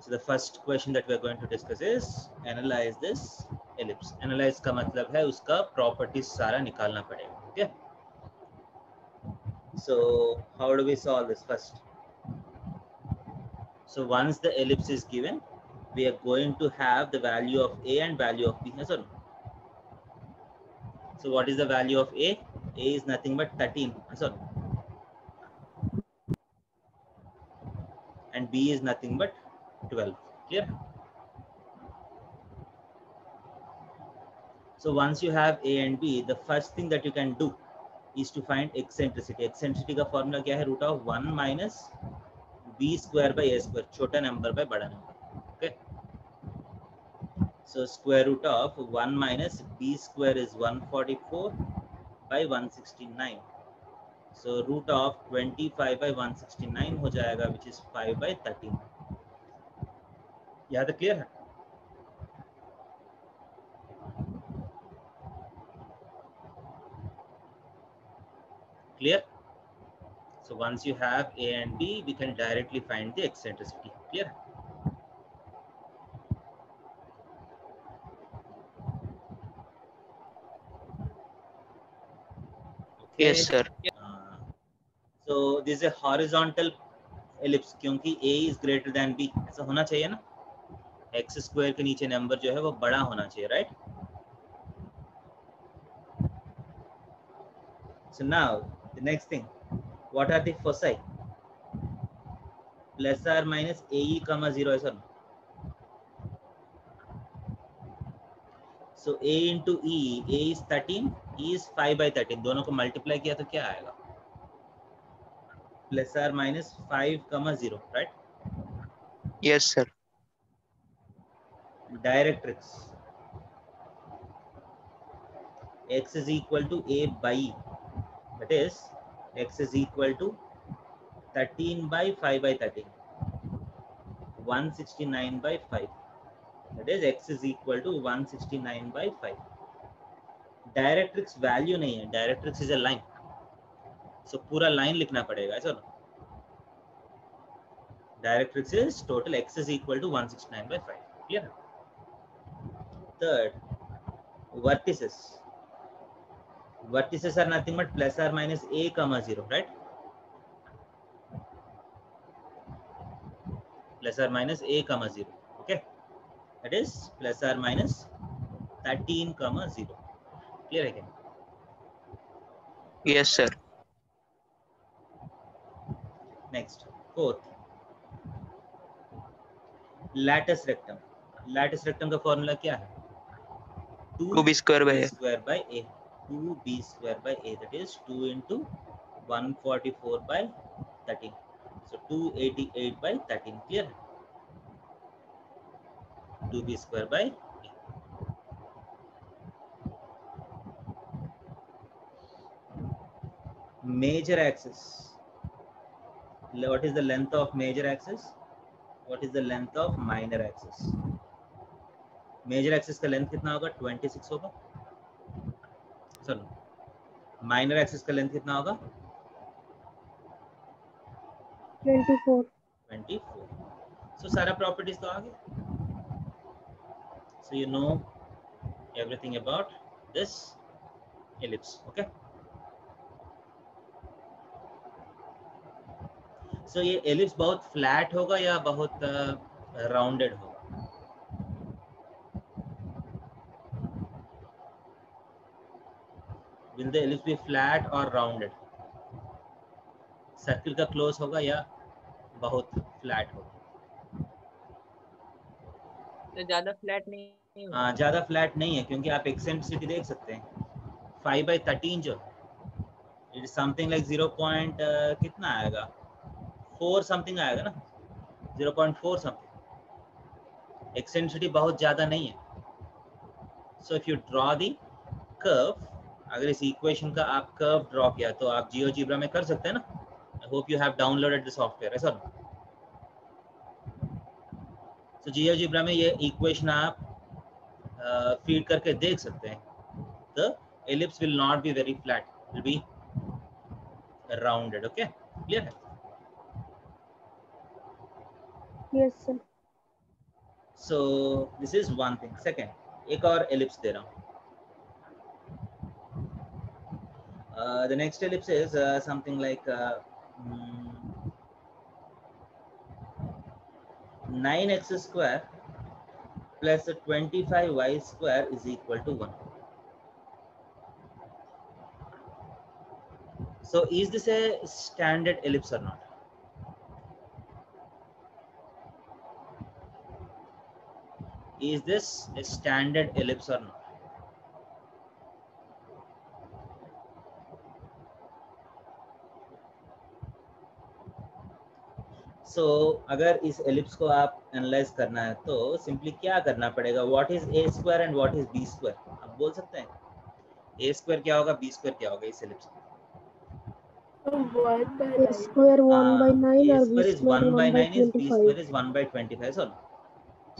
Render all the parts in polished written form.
So the first question that we are going to discuss is analyze this ellipse. Analyze का मतलब है उसका properties सारा निकालना पड़ेगा. Okay. So how do we solve this first? So once the ellipse is given, we are going to have the value of A and value of B. Yes or no? So what is the value of A? A is nothing but 13. Yes or no? And B is nothing but 12. Clear? So once you have A and B, the first thing that you can do is to find eccentricity. Eccentricity का formula क्या है? Root of 1 minus B square by A square. छोटा number by बड़ा number. Okay. So square root of 1 minus B square is 144 by 169. So root of 25 by 169 हो जाएगा, which is 5 by 13. यहाँ तक clear है? Clear? So once you have A and B, we can directly find the eccentricity. Clear? Okay. Yes, sir. So this is a horizontal ellipse क्योंकि A is greater than B. ऐसा होना चाहिए ना? X square के नीचे number जो है वो बड़ा होना चाहिए, right? So now the next thing, what are the foci? Plus or minus AE comma 0 ऐसा ना? So A into E, A is 13, E is 5 by 13. दोनों को multiply किया तो क्या आएगा? Plus or minus 5 comma 0, right? Yes, sir. Directrix. X is equal to A by E. That is, X is equal to 13 by 5 by 13. 169 by 5. That is, X is equal to 169 by 5. Directrix value नहीं है. Directrix is a line. So पूरा line लिखना पड़ेगा, ऐसा ना? Directrix is total X is equal to 169 by 5. Clear? Third, vertices. Vertices are nothing but plus or minus A comma 0, right? Plus or minus A comma 0. Okay. That is plus or minus 13 comma 0. Clear again? Yes, sir. Next, fourth, lattice rectum. Lattice rectum का formula क्या है? 2B square by A. square by A. 2B square by A. That is 2 into 144 by 13. So 288 by 13. Clear? 2B square by A. Major axis. What is the length of major axis? What is the length of minor axis? Major axis का length कितना होगा? 26 होगा. चलो minor axis का length कितना होगा? 24. 24. So सारा properties तो आ गए. So you know everything about this ellipse. Okay. So ये ellipse बहुत flat होगा या बहुत rounded होगा? Will the ellipse be flat or rounded? Circle का क्लोज होगा या बहुत फ्लैट होगा? तो ज्यादा फ्लैट नहीं हाँ, ज्यादा फ्लैट नहीं है क्योंकि आप एक्सेंट्रिसिटी देख सकते हैं. 5 by 13 जो इट इज समथिंग लाइक 0. कितना आएगा? 4 समथिंग आएगा ना, 0.4 समथिंग. एक्सेंट्रिसिटी बहुत ज्यादा नहीं है. सो if you draw the curve, अगर इस इक्वेशन का आप कर्व ड्रॉ किया तो आप जियोजेब्रा में कर सकते हैं ना. I hope you have downloaded the software, ऐसा ना? तो जियोजेब्रा में ये इक्वेशन आप फीड करके देख सकते हैं. The ellipse will not be very flat, it will be rounded. Okay, clear? Yes, sir. So this is one thing. Second, एक और ellipse दे रहा हूँ. The next ellipse is something like 9x square plus 25y square is equal to 1. So is this a standard ellipse or not? Is this a standard ellipse or not? So अगर इस ellipse को आप analyse करना है तो simply क्या करना पड़ेगा? What is a square and what is b square? आप बोल सकते हैं a square क्या होगा, b square क्या होगा इस ellipse का? A square 1 by 9 a और b square is square 1 by 1 by 9 is b 25. square is 1 by 25. So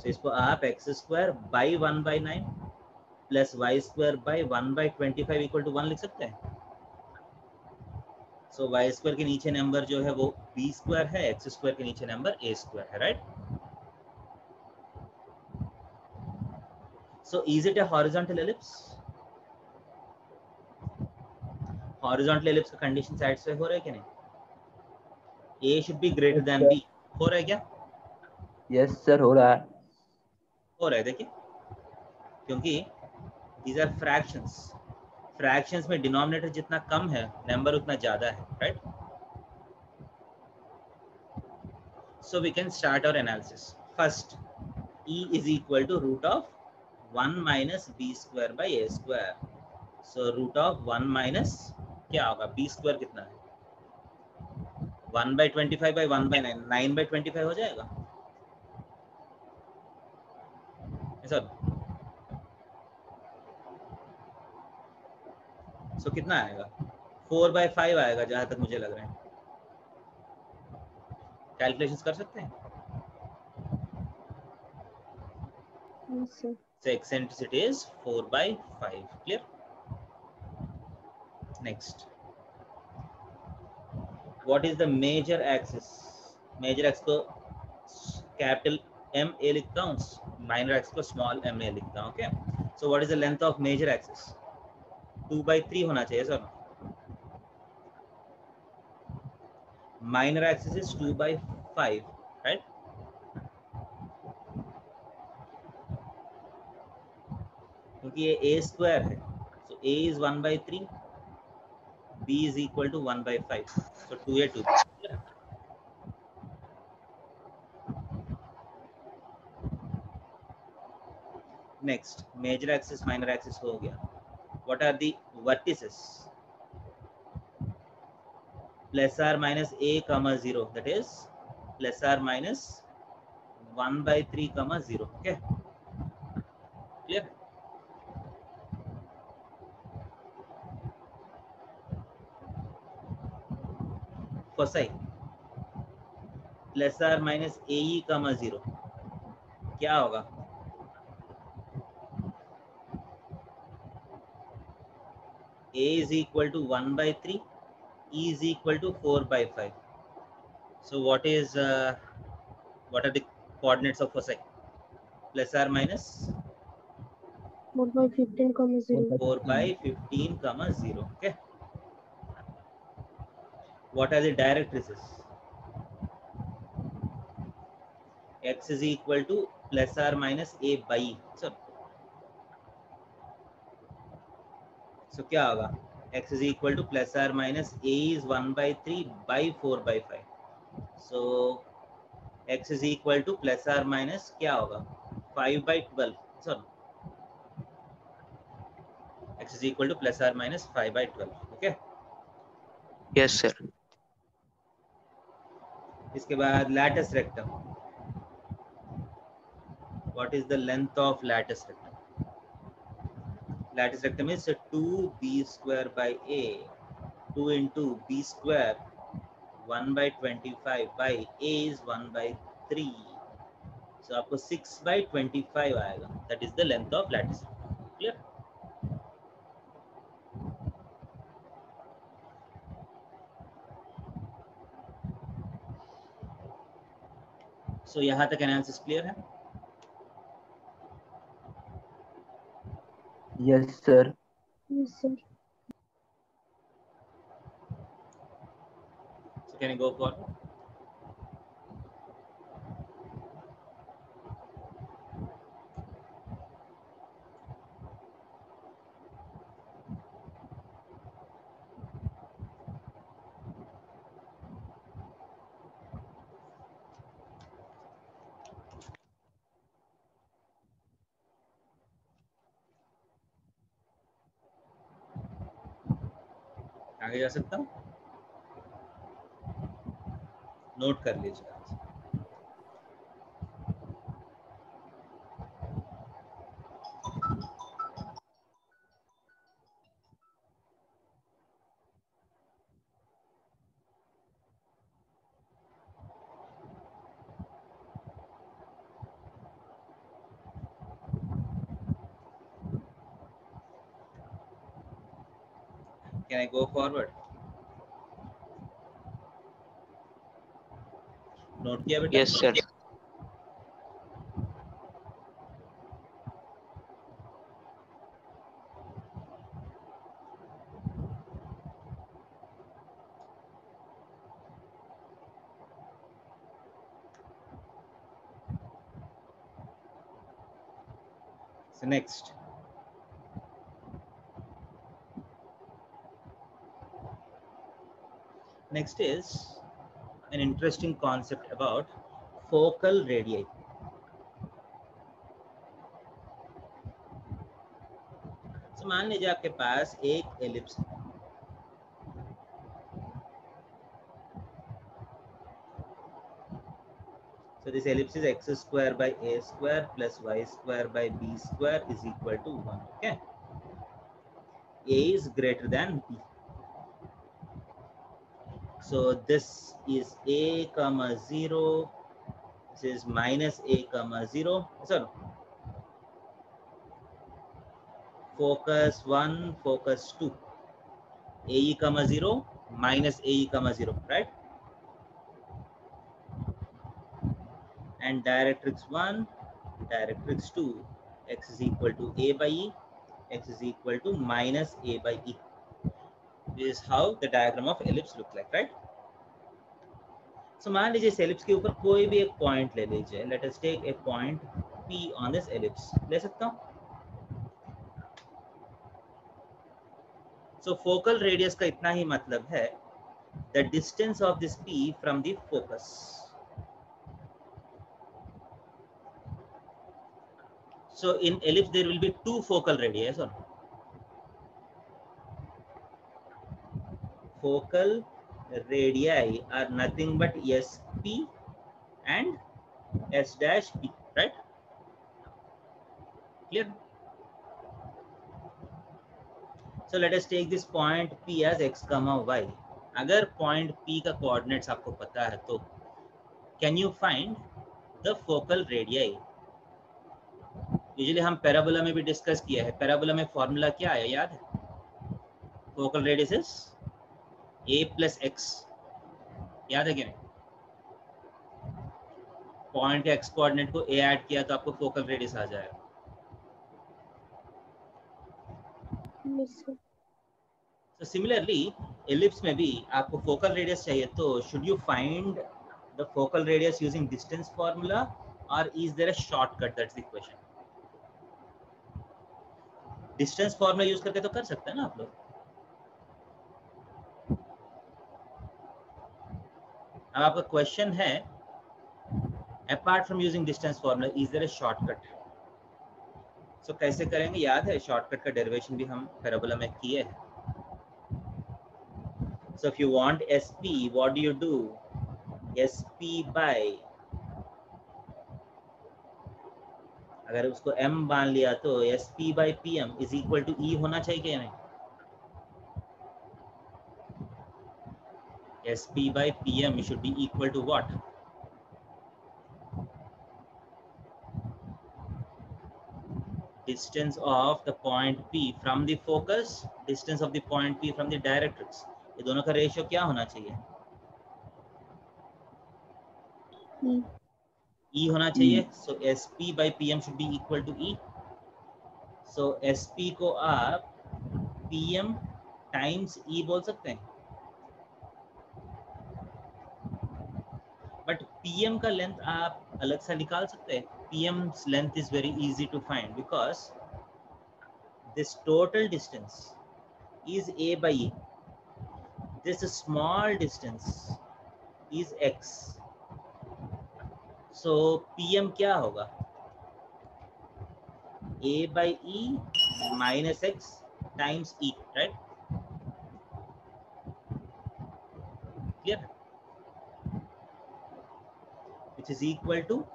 इसको आप x square by 1 by 9 plus y square by 1 by 25 equal to 1 लिख सकते हैं. So y square के नीचे number जो है वो b square है, x square के नीचे नंबर a square है, right? So is it a horizontal ellipse? Horizontal ellipse का कंडीशन satisfy हो रहा है कि नहीं? a should be greater than b. हो रहा है क्या? यस सर हो रहा है. हो रहा है, देखिए, क्योंकि these are fractions. Fractions में denominator जितना कम है नंबर उतना ज्यादा है, right? So we can start our analysis. First, e is equal to root of 1 minus b square by a square. So root of 1 minus क्या होगा? b square कितना है? 1 by 25 by 1 by 9. 9 by 25 हो जाएगा. ऐसा so कितना आएगा? 4 by 5 आएगा जहां तक मुझे लग रहा है. कैलकुलेशंस कर सकते हैं. Yes, sir. So eccentricity is 4 by 5. Clear? Next, what is the major axis? Major axis को capital M A लिखता हूँ, minor axis को small m a लिखता हूँ. Okay. So what is the length of major axis? 2 by 3 होना चाहिए sir. Minor axis is 2 by 5, right? क्योंकि ये a square है, so a is 1 by 3, b is equal to 1 by 5, so 2a 2b. Next, major axis minor axis हो गया. What are the vertices? Plus or minus a comma 0, that is plus or minus 1 by 3 comma 0. Okay, clear? Foci plus or minus ae comma 0 क्या होगा? a is equal to 1 by 3, e is equal to 4 by 5. So what are the coordinates of foci? Plus or minus 4 by 15 comma 0. 4 by 15 comma 0. Okay. What are the directrices? X is equal to plus or minus a by. So क्या होगा? X is equal to plus or minus a is 1 by 3 by 4 by 5. So x is equal to plus or minus क्या होगा? 5 by 12. Sorry. X is equal to plus or minus 5 by 12. Okay. Yes, sir. इसके बाद lattice rectum. What is the length of lattice rectum? Lattice rectum is 2b square by a, 2 into b square 1 by 25 by a is 1 by 3. So आपको 6 by 25 आएगा. That is the length of lattice. Clear? So यहाँ तक analysis clear है? Yes, sir. Yes, sir. So can you go forward? आगे जा सकता हूँ? Note कर लीजिए। Can I go forward? Note किया बेटा? Yes, sir. So next. Next is an interesting concept about focal radii. So मान लीजिए आपके पास एक एलिप्स है। So this ellipse is x square by a square plus y square by b square is equal to 1. Okay. A is greater than b. So this is a comma 0. This is minus a comma 0. So focus 1, focus 2. AE comma 0 minus AE comma 0, right? And directrix 1, directrix 2, x is equal to a by e, x is equal to minus a by e. This is how the diagram of ellipse look like, right? So मान लीजिए इस ellipse के ऊपर कोई भी एक point ले लीजिए. Let us take a point P on this ellipse. ले सकता हूँ? So focal radius का इतना ही मतलब है the distance of this P from the focus. So in ellipse there will be two focal radii, yes or no? Focal radii are nothing but SP and S dash P, right? Clear? So let us take this point P as x comma y. अगर point P का coordinates आपको पता है तो can you find the focal radii? Usually हम parabola में भी discuss किया है. Parabola में formula क्या है याद है? Focal radius is a plus x. याद है क्या नहीं? Point के x coordinate को a add किया तो आपको focal radius आ जाएगा. Yes, sir. So similarly, ellipse में भी आपको focal radius चाहिए तो should you find the focal radius using distance formula or is there a shortcut? That's the question. Distance formula use करके तो कर सकते हैं ना आप लोग. अब आपका question है apart from using distance formula is there a shortcut? So कैसे करेंगे? याद है shortcut का derivation भी हम parabola में किए हैं. So if you want SP, what do you do? SP by, अगर उसको m मान लिया तो SP by PM is equal to E होना चाहिए क्या नहीं? SP by PM should be equal to what? Distance of the point P from the focus, distance of the point P from the directrix. ये दोनों का ratio क्या होना चाहिए? E होना चाहिए. So SP by PM should be equal to E. So SP को आप PM टाइम्स E बोल सकते हैं, बट PM का लेंथ आप अलग से निकाल सकते हैं. PM's length is very easy to find because this total distance is A by E. This small distance is X. So PM क्या होगा? A by E minus X times E, right? Clear? Which is equal to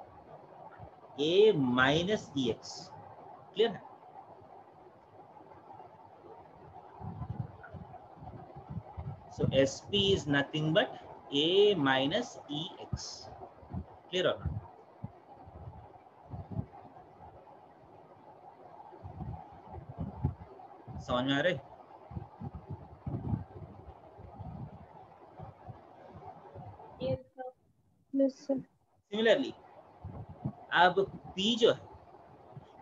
A minus EX. Clear? So SP is nothing but A minus EX. Clear or not? समझ में आ रहे? Yes, sir. Similarly, अब P जो है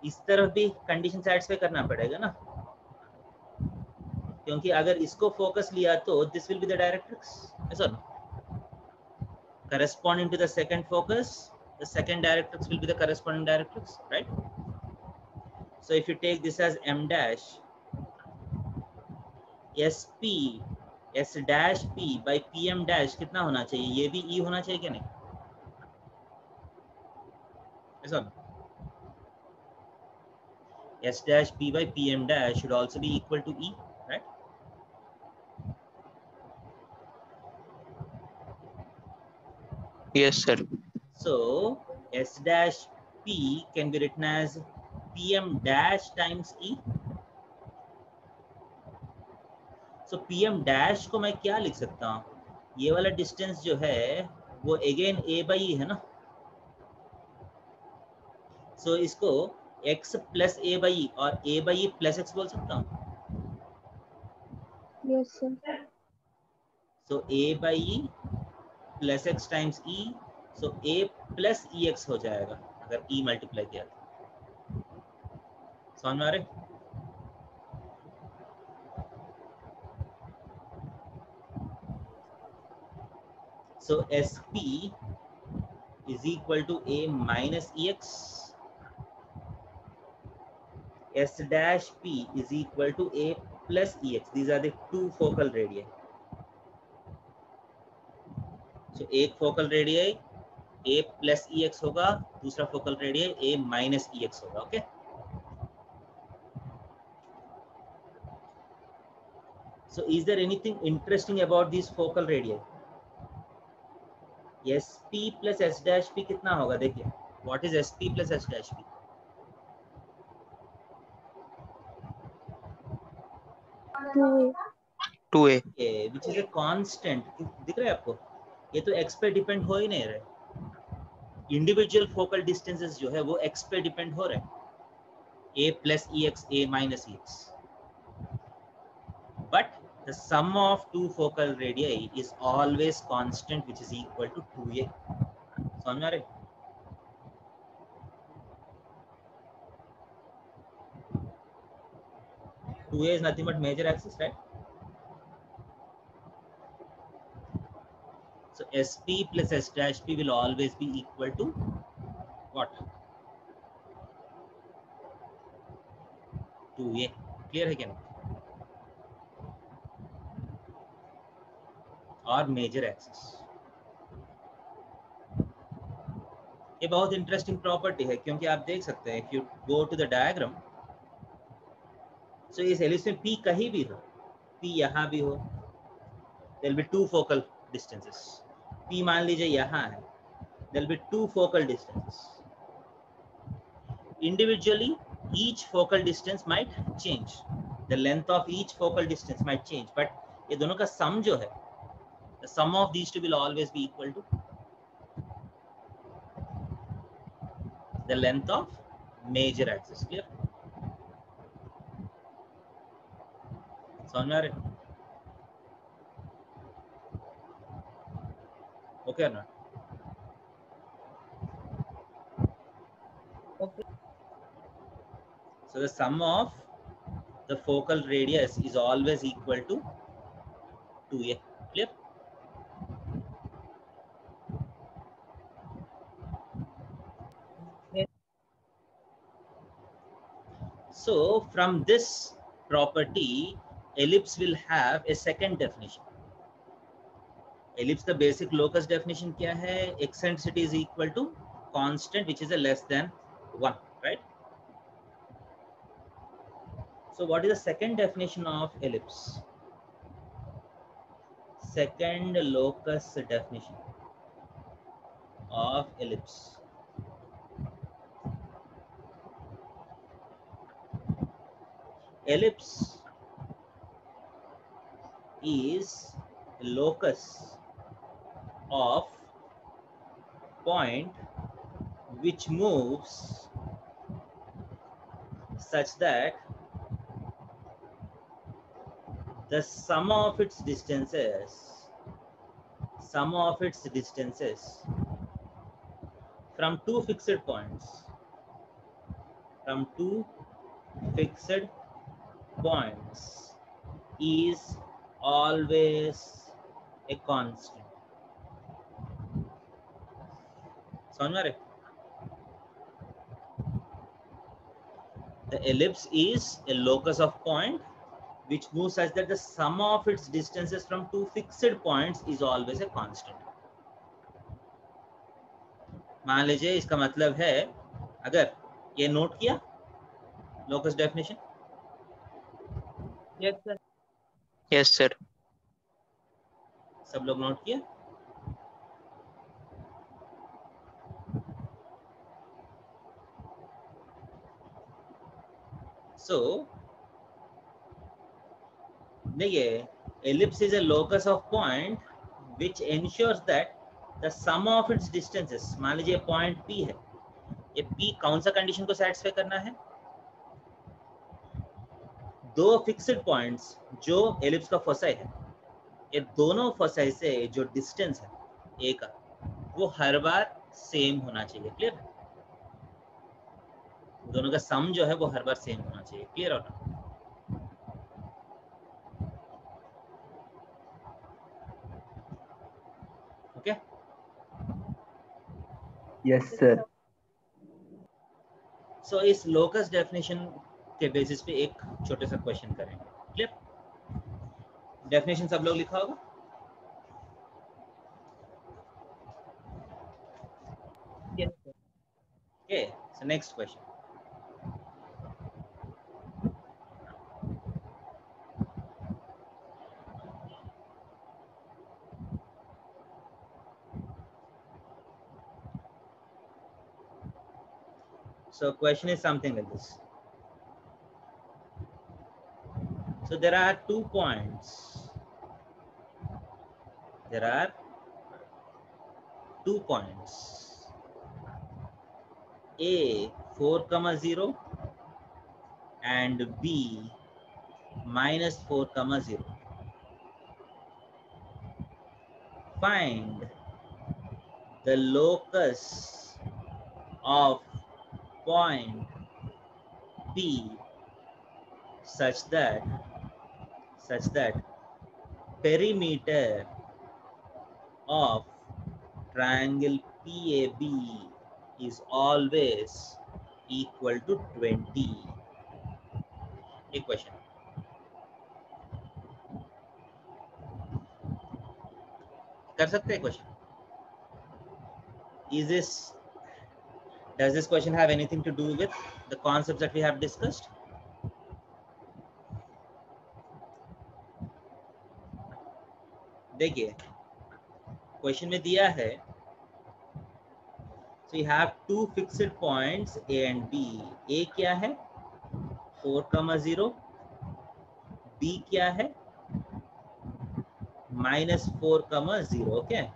इस तरफ भी कंडीशन सेटिस्फाई करना पड़ेगा ना, क्योंकि अगर इसको फोकस लिया तो this will be the directrix, ऐसा ना, corresponding to the second focus, the second directrix will be the corresponding directrix, right? So if you take this as M dash, SP S dash P by PM dash कितना होना चाहिए? ये भी E होना चाहिए क्या नहीं? ऐसा ना, S dash P by PM dash should also be equal to E, right? Yes, sir. So S dash P can be written as PM dash times E. So PM dash को मैं क्या लिख सकता हूँ? ये वाला डिस्टेंस जो है वो अगेन A by E है ना, so इसको X plus A by E और A by E plus X बोल सकता हूँ. Yes, sir. So A by E plus X times E, so A plus EX हो जाएगा अगर E मल्टीप्लाई किया तो. समझ में आ रहे? So SP is equal to A minus EX. S dash P is equal to A plus EX. These are the two focal radii. So एक focal radii A plus EX होगा, दूसरा focal radii A minus EX होगा. Okay. So is there anything interesting about these focal radii? SP plus S dash P कितना होगा? देखिए, what is SP plus S dash P? 2A. 2A. which is a constant. दिख रहा है आपको? ये तो x पे डिपेंड हो ही नहीं रहे. इंडिविजुअल फोकल डिस्टेंसेस जो है वो x पे डिपेंड हो रहे हैं. A plus EX, A minus EX. But the sum of two focal radii is always constant, which is equal to 2A. समझ में आ रहे? Two A is nothing but major axis, right? So SP plus S dash P will always be equal to what? 2A. Clear है क्या नहीं? और major axis. ये बहुत इंटरेस्टिंग प्रॉपर्टी है क्योंकि आप देख सकते हैं, if you go to the diagram, so इस एलिप्स में P कहीं भी हो, P यहाँ भी हो, there will be two focal distances. P मान लीजिए यहाँ है, there will be two focal distances. Individually, each focal distance might change. The length of each focal distance might change, but ये दोनों का sum जो है, the sum of these two will always be equal to the length of major axis. Clear? समझ में आ रहे? Okay or not? So the sum of the focal radius is always equal to 2a. Clear? So from this property, ellipse will have a second definition. Ellipse the basic locus definition क्या है? Eccentricity is equal to constant which is a less than 1, right? So what is the second definition of ellipse? Second locus definition of ellipse. Ellipse is a locus of point which moves such that the sum of its distances from two fixed points is always a constant. समझ में आ रहे? The ellipse is a locus of point which moves such that the sum of its distances from two fixed points is always a constant. मान लीजिए इसका मतलब है, अगर ये नोट किया locus definition? Yes, sir. Yes, sir. सब लोग नोट किया? So, देखिए, ellipse is a locus of point which ensures that the sum of its distances, मान लीजिए पॉइंट P है, ये P कौन सा कंडीशन को सेटिस्फाई करना है? दो फिक्स्ड पॉइंट्स जो एलिप्स का फोसाई है, ये दोनों फोसाई से जो डिस्टेंस है ए का, वो हर बार सेम होना चाहिए. क्लियर? दोनों का सम जो है वो हर बार सेम होना चाहिए. क्लियर हो ना? ओके? Yes, sir. सो इस लोकस डेफिनेशन के बेसिस पे एक छोटे सा क्वेश्चन करेंगे. क्लियर? डेफिनेशन सब लोग लिखा होगा? Yes, sir. Okay, so next question. So question is something like this. So there are 2 points. There are 2 points. A 4,0 and B minus 4,0. Find the locus of point P such that perimeter of triangle PAB is always equal to 20. एक question. कर सकते हैं question? Does this question have anything to do with the concepts that we have discussed? देखिए, question में दिया है, so you have 2 fixed points A and B. A क्या है? 4,0. B क्या है? minus 4,0. Okay.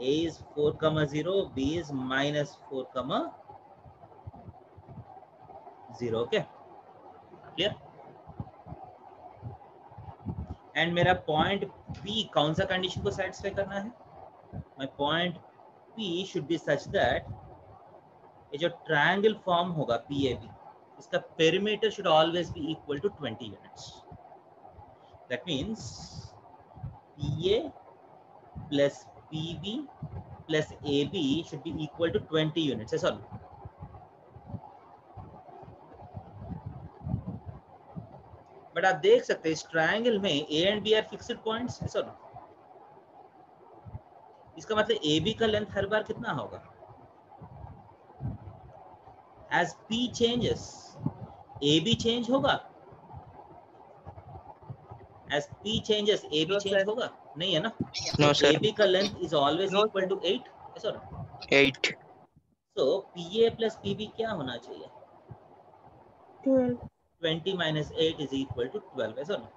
A is 4,0, B is minus 4,0. Okay. Clear? And मेरा point P कौन सा कंडीशन को सेटिस्फाई करना है? My point P should be such that ये जो ट्रायंगल फॉर्म होगा PAB, इसका perimeter should always be equal to 20 units. That means PA plus PB plus AB should be equal to 20 units. है sir? But आप देख सकते हैं इस ट्रायंगल में A and B are fixed points है सर. इसका मतलब AB का लेंथ हर बार कितना होगा? As P changes, AB change होगा. As P changes, AB No, change sir. होगा? नहीं है ना? No, sir. AB का length is always No, equal sir. to 8. Yes or no? 8. So PA plus PB क्या होना चाहिए? 12. 20 minus 8 is equal to 12. Yes or no?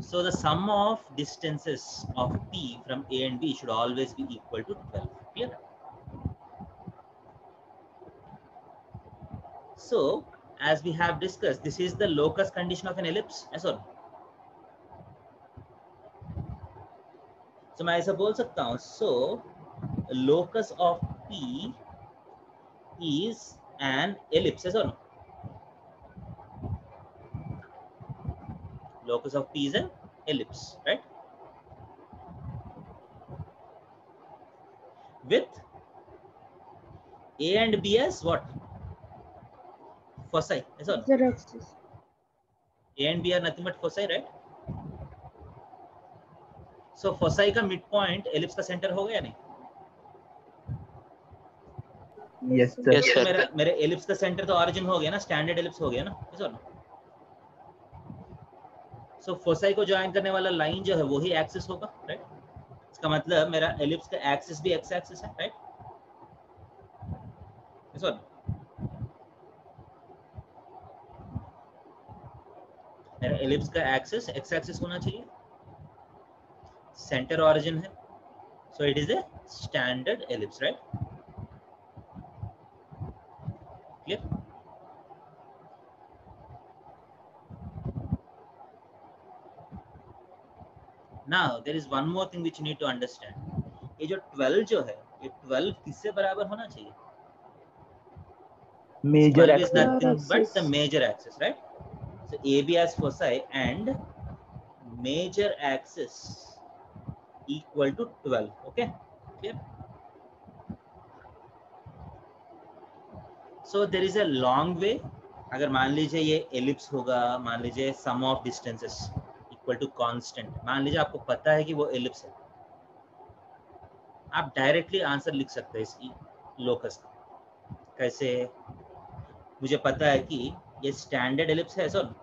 So the sum of distances of P from A and B should always be equal to 12. Clear? So as we have discussed, this is the locus condition of an ellipse. Yes or no? So मैं ऐसा बोल सकता हूँ. So locus of P is an ellipse. Yes or no? Locus of P is an ellipse, right? With A and B as what? Foci. Yes or no? Z axis. A and B are nothing but foci, right? So foci का midpoint ellipse का center हो गया नहीं? Yes, sir. Yes, sir. मेरे ellipse का center तो origin हो गया ना, standard ellipse हो गया ना, yes or no? So foci को join करने वाला line जो है वो ही axis होगा, right? इसका मतलब मेरा ellipse का axis भी x axis है, right? Yes or no? मेरा ellipse का axis x axis होना चाहिए. Center origin है, so it is a standard ellipse, right? Clear? Now there is one more thing which you need to understand. ये जो 12 जो है, ये 12 किससे बराबर होना चाहिए? Major 12 is axis. nothing but axis. the major axis, right? So AB as foci and major axis equal to 12. Okay, clear? So there is a long way. अगर मान लीजिए ये ellipse होगा, मान लीजिए sum of distances equal to constant. मान लीजिए आपको पता है कि वो ellipse है, आप डायरेक्टली आंसर लिख सकते हैं इसकी लोकस का. कैसे? मुझे पता है कि ये स्टैंडर्ड एलिप्स है sir.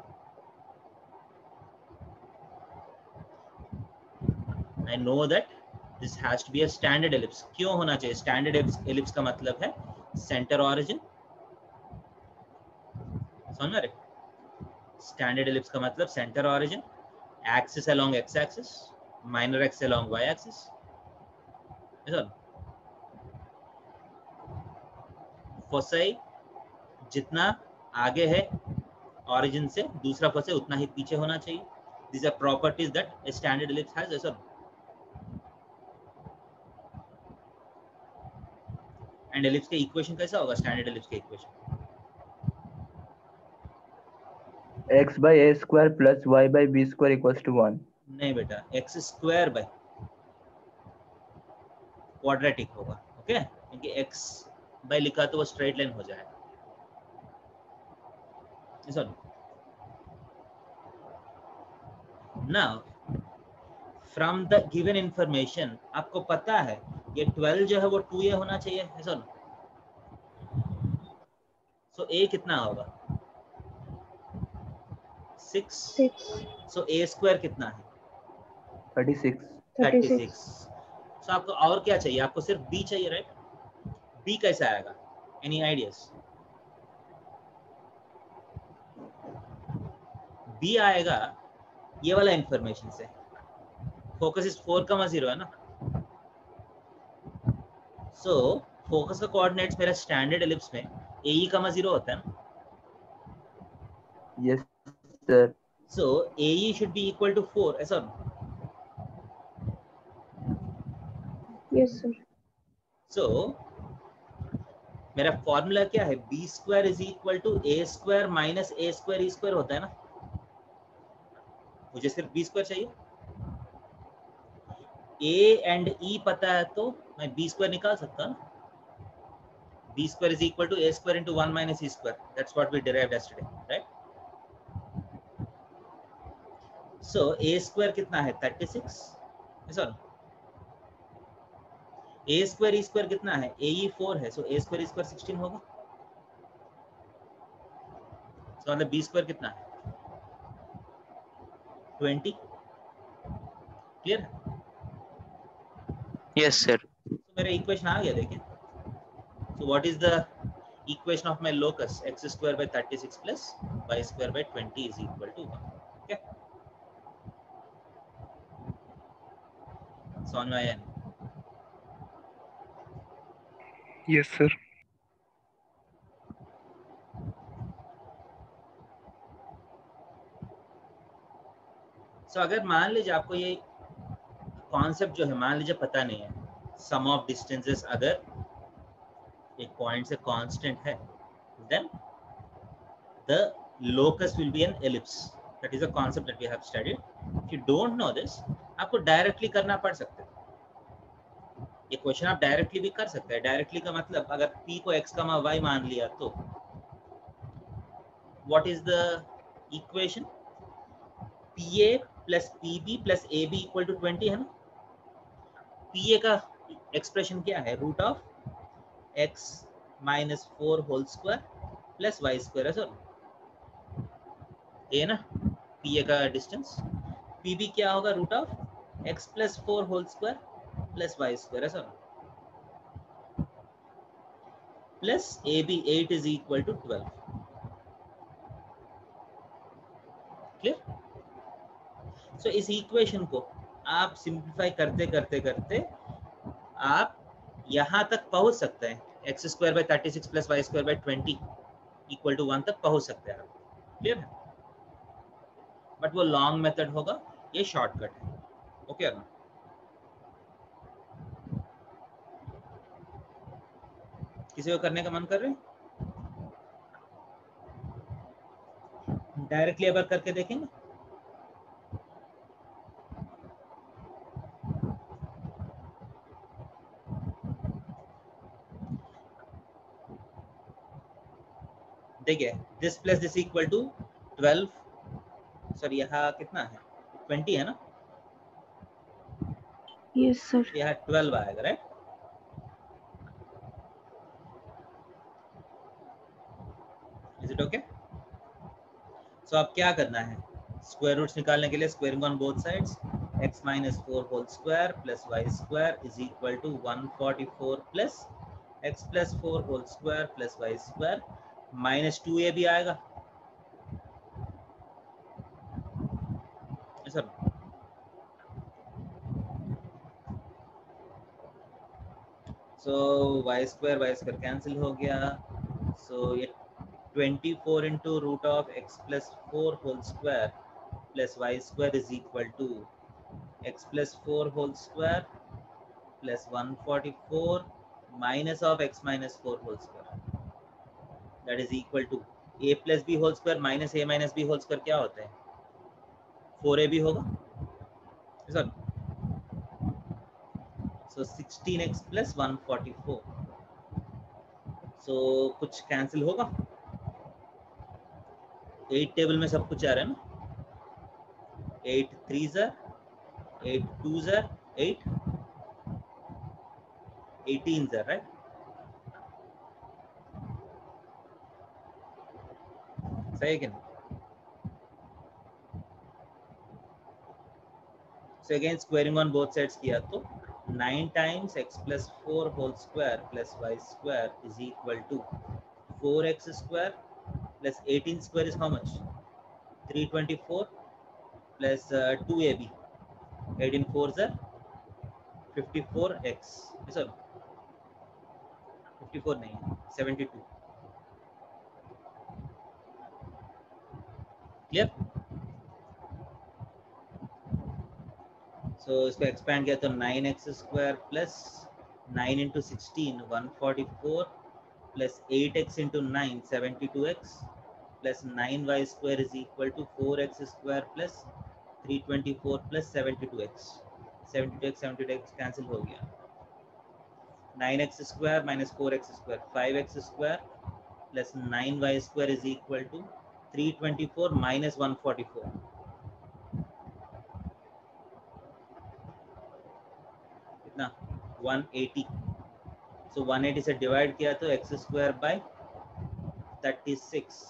I know that this has to be a standard ellipse. क्यों होना चाहिए स्टैंडर्ड एलिप्स? का मतलब है सेंटर ऑरिजिन. समझ रहे? स्टैंडर्ड एलिप्स का मतलब centre origin, axis along X axis, minor X along Y axis. Foci जितना आगे है origin से, दूसरा फोसाई उतना ही पीछे होना चाहिए. These are properties that a standard ellipse has. ऐसा. And ellipse के इक्वेशन कैसा होगा? स्टैंडर्ड एलिप्स के equation X by a square plus y by b square equals to 1. नहीं बेटा, एक्स स्क्वायर बाय क्वाड्रेटिक होगा. ओके, क्योंकि एक्स बाय लिखा तो वो स्ट्रेट लाइन हो जाएगा. Now from the given information आपको पता है ये 12 जो है वो 2a होना चाहिए. ऐसा ना? So a कितना होगा? 6. 6. So a स्क्वायर कितना है? 36. 36. So आपको और क्या चाहिए? आपको सिर्फ b चाहिए, राइट? b कैसा आएगा? Any ideas? b आएगा ये वाला इंफॉर्मेशन से. फोकस इज 4,0 है ना. सो फोकस का कोऑर्डिनेट्स मेरा स्टैंडर्ड एलिप्स में AE, 0 होता है ना. Yes, sir. So AE should be equal to 4. ऐसा? Yes, sir. So मेरा फॉर्मूला क्या है, B square is equal to A square minus A square E square होता है ना, मुझे सिर्फ बी स्क्वायर चाहिए, ए एंड ई पता है तो मैं बी स्क्वायर निकाल सकता हूँ। B square is equal to A square into 1 minus E square, that's what we derived yesterday, right. So A square कितना है 36, sorry A square E square कितना है, ए ई 4 है, सो ए स्क्वायर ई स्क्वायर 16 होगा। तो मतलब बी स्क्वायर कितना है 20, क्लियर। Yes, sir. तो मेरा इक्वेशन आ गया देखिए। So what is the equation of my locus, x square by 36 plus y square by 20 is equal to 1, okay. समझ में आया? Yes, sir. सो अगर मान लीजिए आपको ये कॉन्सेप्ट जो है मान लीजिए पता नहीं है, सम ऑफ डिस्टेंसेस अगर एक पॉइंट से कांस्टेंट है, then the locus will be an ellipse. That is a concept that we have studied. If you don't know this, आपको डायरेक्टली करना पड़ सकता है। ये क्वेश्चन आप डायरेक्टली भी कर सकते हैं। डायरेक्टली का मतलब अगर p को x, y मान लिया तो what is the equation? pa plus pb plus ab equal to 20 है ना। pa का एक्सप्रेशन क्या है, root of x minus 4 whole square plus y square है, सर ये ना pa का डिस्टेंस। pb क्या होगा, root of x plus 4 whole square plus y square है sir, plus ab 8 is equal to 12, clear. So इस इक्वेशन को आप सिंप्लीफाई करते करते करते आप यहाँ तक पहुँच सकते हैं, X square by 36 plus Y square by 20 equal to 1 तक पहुँच सकते हैं आप, क्लियर है। बट वो लॉन्ग मेथड होगा, ये शॉर्टकट है, ओके ना। किसी को करने का मन कर रहे हैं, डायरेक्टली अब करके देखेंगे। देखिए this plus this equal to 12, sir यहाँ कितना है 20 है ना, Yes, sir. यहाँ 12 आएगा, right. Is it okay? So अब क्या करना है, स्क्वायर रूट्स निकालने के लिए squaring on both sides, x minus 4 whole square plus Y square is equal to 144 plus x plus 4 whole square plus Y square minus 2a भी आएगा, sir. So y square cancel हो गया, so ये 24 into root of x plus 4 whole square plus Y square is equal to x plus 4 whole square plus 144 minus of x minus 4 whole square, that is equal to a plus B whole square minus a minus B whole square क्या होता है, 4ab होगा, sir. सो 16x plus 144, सो कुछ cancel होगा, 8 table में सब कुछ आ रहा है ना, 8 3 8 2 8 18 राइट। सही है कि नहीं? So again squaring on both sides किया तो 9 times x plus 4 whole square plus Y square is equal to 4x square plus 18 square is how much, 324 plus 2ab, 18 4 54x, sir 54 नहीं है 72, क्लियर। सो इसको एक्सपैंड किया तो 9x square plus 9 into 16 144 plus 8x into 9 72x plus 9y square is equal to 4x square plus 324 plus 72x 72x cancel हो गया 9x square minus 4x square 5x square plus 9y square is equal to 324 minus 144 कितना 180 so 180 से divide किया तो x square by 36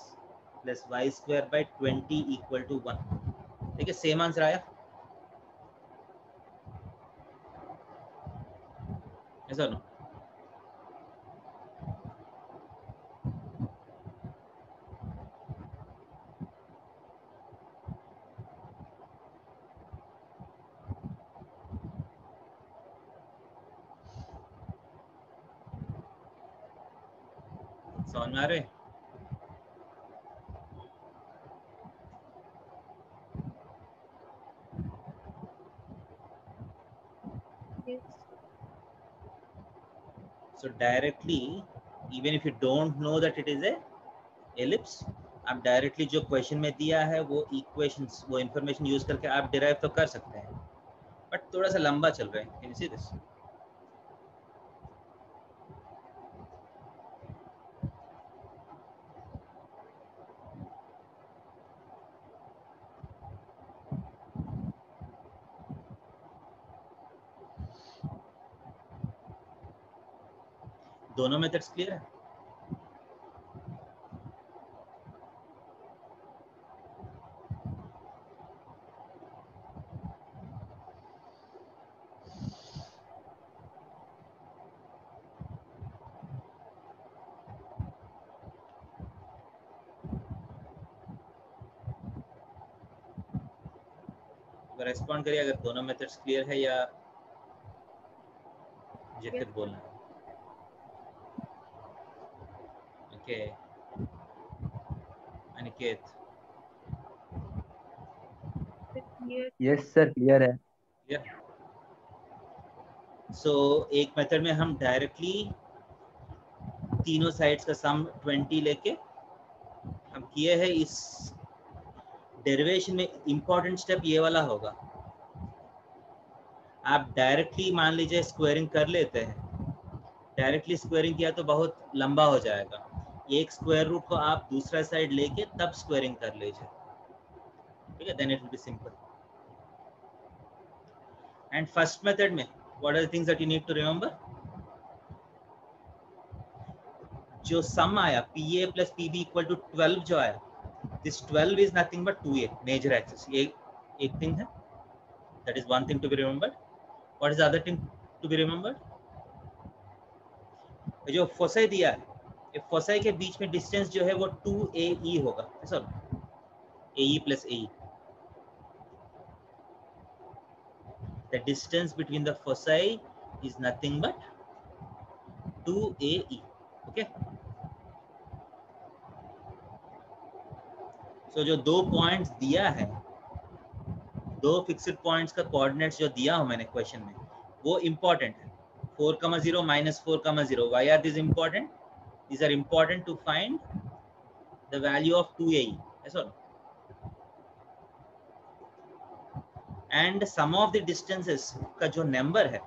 plus y square by 20 equal to 1 ठीक है same answer आया ऐसा नो समझ में आ रहे Yes. so directly even if you don't know that it is a ellipse आप डायरेक्टली जो क्वेश्चन में दिया है वो इक्वेशंस वो इंफॉर्मेशन यूज करके आप डिराइव तो कर सकते हैं बट थोड़ा सा लंबा चल रहा है कैन यू सी दिस दोनों मेथड्स क्लियर है रेस्पॉन्ड करिए अगर दोनों मेथड्स क्लियर है या मुझे फिर बोलना है okay Aniket Clear. Yes sir clear है या सो एक मेथड में हम डायरेक्टली तीनों साइड्स का सम 20 लेके हम किए हैं इस डेरिवेशन में इंपॉर्टेंट स्टेप ये वाला होगा आप डायरेक्टली मान लीजिए स्क्वायरिंग कर लेते हैं डायरेक्टली स्क्वायरिंग किया तो बहुत लंबा हो जाएगा एक स्क्वायर रूट को आप दूसरा साइड लेके तब स्क्वायरिंग कर लीजिए ठीक है then it will be simple and first method में what are the things that you need to remember जो सम आया PA plus PB equal to 12 जो आया this 12 is nothing but 2a major axis ये एक thing है that is one thing to be remembered what is the other thing to be remembered जो foci दिया है ये फोसाई के बीच में डिस्टेंस जो है वो 2AE होगा ऐसा AE plus AE the distance between the foci is nothing but 2AE okay so जो दो पॉइंट्स दिया है दो फिक्स्ड पॉइंट्स का कोऑर्डिनेट्स जो दिया हूं मैंने क्वेश्चन में वो इंपॉर्टेंट है 4,0 minus 4,0 why are these important these are important to find the value of 2AE that's all and sum of the distances का जो नंबर है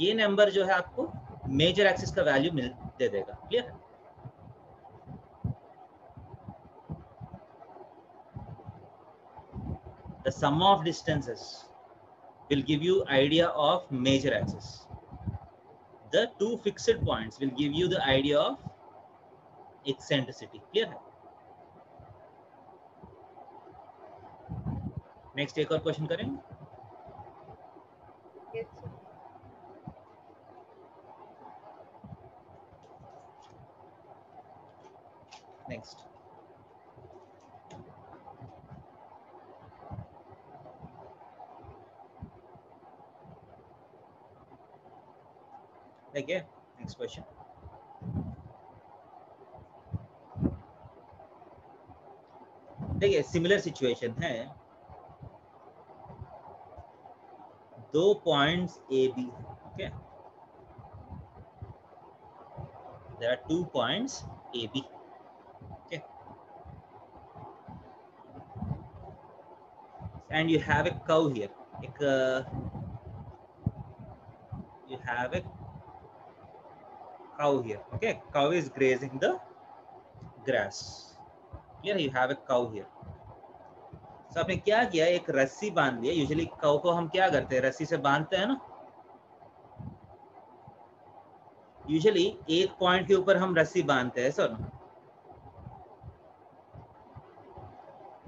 ये नंबर जो है आपको मेजर एक्सिस का वैल्यू मिल दे देगा clear the sum of distances will give you idea of major axis the two fixed points will give you the idea of eccentricity clear है नेक्स्ट एक और क्वेश्चन करेंगे Yes, sir. नेक्स्ट देखिए next question देखिए similar situation है दो points A B okay there are 2 points AB. Okay, and you have a cow here. You have a cow here. Okay, cow is grazing the grass. Here you have a cow here. So आपने क्या किया, एक रस्सी बांध दिया. Usually cow को हम क्या करते हैं, रस्सी से बांधते हैं ना. यूजुअली एक पॉइंट के ऊपर हम रस्सी बांधते हैं सर.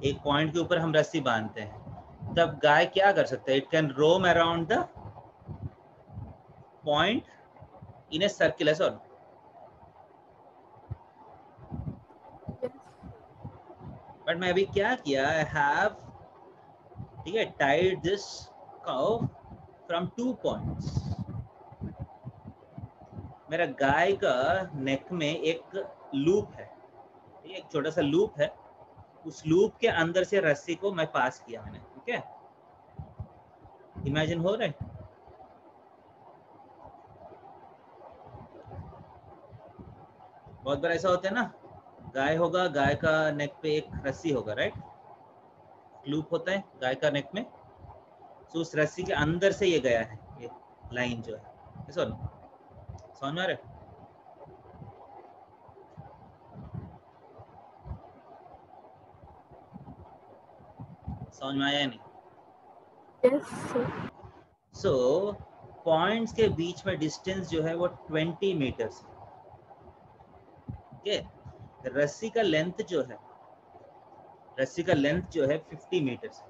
एक पॉइंट के ऊपर हम रस्सी बांधते हैं. तब गाय क्या कर सकता है, it can roam around the point in a circle है सर. बट मैं अभी क्या किया, आई हैव, ठीक है, tied this cow from 2 points. मेरा गाय का नेक में एक लूप है, एक छोटा सा लूप है. उस लूप के अंदर से रस्सी को मैं पास किया मैंने. ठीक है, इमेजिन हो रहा है. बहुत बार ऐसा होता है ना, गाय होगा, गाय का नेक पे एक रस्सी होगा, राइट. लूप होता है गाय का नेक में. तो उस रस्सी के अंदर से ये गया है, ये लाइन जो है. समझ में आ रहा है? समझ में आया या नहीं? Yes, sir. सो पॉइंट्स के बीच में डिस्टेंस जो है वो 20 मीटर्स है. ओके, रस्सी का लेंथ जो है, रस्सी का लेंथ जो है 50 मीटर्स है.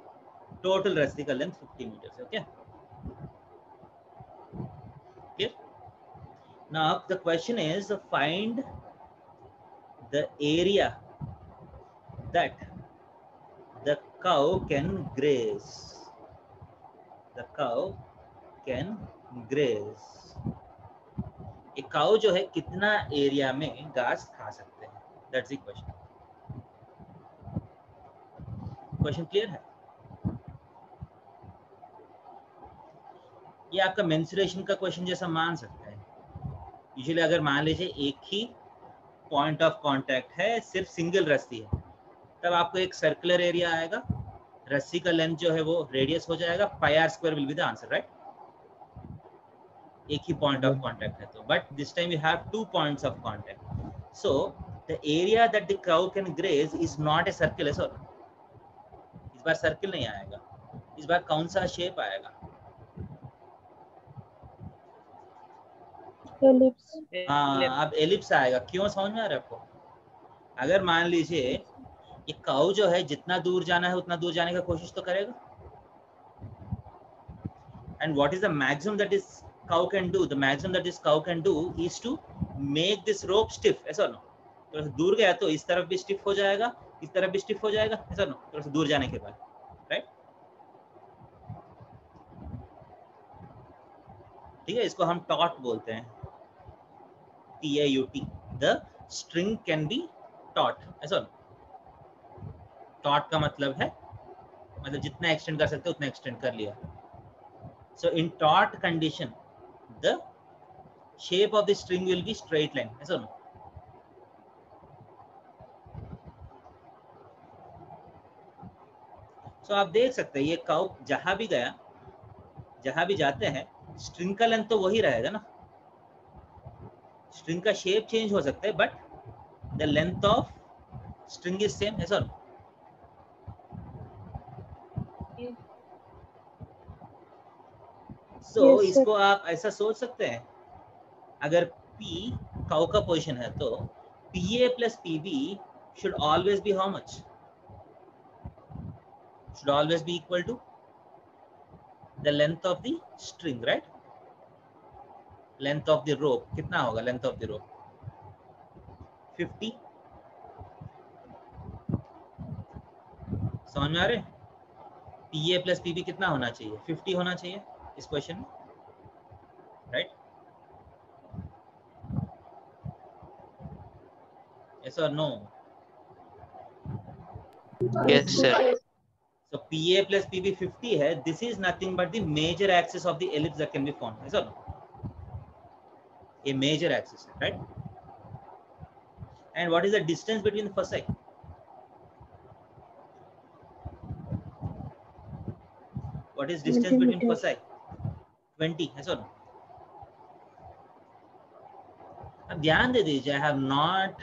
टोटल रस्सी का लेंथ 50 मीटर्स है. Okay, clear? Now the question is find the area that the cow can graze. The cow can graze. एक काउ जो है कितना एरिया में घास खा सकते हैं, that's the question. Question clear है? ये आपका मेंसुरेशन का क्वेश्चन जैसा मान सकते हैं. यूजुअली अगर मान लीजिए एक ही पॉइंट ऑफ कांटेक्ट है, सिर्फ सिंगल रस्सी है, तब आपको एक सर्कुलर एरिया आएगा. रस्सी का लेंथ जो है वो रेडियस हो जाएगा. Pi are square will be the answer, right. एक ही पॉइंट ऑफ कांटेक्ट है तो. But this time you have 2 points of contact. So the area that the cow can graze is not a circle. इस बार circle नहीं आएगा. इस बार कौन सा शेप आएगा? Ellipse. हाँ, अब एलिप्स आएगा. क्यों, समझ में आ रहा है आपको? अगर मान लीजिए ये काउ जो है जितना दूर जाना है उतना दूर जाने का कोशिश तो करेगा. And what is the maximum that is cow can do? The maximum that is cow can do is to make this rope stiff. ऐसा नो, तो दूर गया तो इस तरफ भी स्टिफ हो जाएगा, इस तरफ भी स्टिफ हो जाएगा. ऐसा नो, थोड़ा सा दूर जाने के बाद, राइट. ठीक है, इसको हम टॉट बोलते हैं, TAUT. The string can be taught. ऐसा टॉट का मतलब है, मतलब जितना एक्सटेंड कर सकते उतना एक्सटेंड कर लिया. So in taut condition the shape of the string will be straight line. ऐसा नो. सो आप देख सकते हैं ये काउ जहां भी गया, जहां भी जाते हैं, स्ट्रिंग का लेंथ तो वही रहेगा ना. स्ट्रिंग का शेप चेंज हो सकता है but the length of string is same. है सर? सो इसको आप ऐसा सोच सकते हैं, अगर P काउ का पोजीशन है तो PA plus PB should always be how much? Should always be equal to the length of the string, right? Length of the rope कितना होगा? Length of the rope 50. समझ में आ रहे? PA प्लस PB कितना होना चाहिए? 50 होना चाहिए इस क्वेश्चन में, right? Yes or no? Yes, sir. So PA plus PB 50 है. This is nothing but the major axis of the ellipse that can be found. Yes or no? A major axis है, right? And what is the distance between the foci? What is distance 20 between meters. foci? 20, yes or no? अब ध्यान दे दीजिए, I have not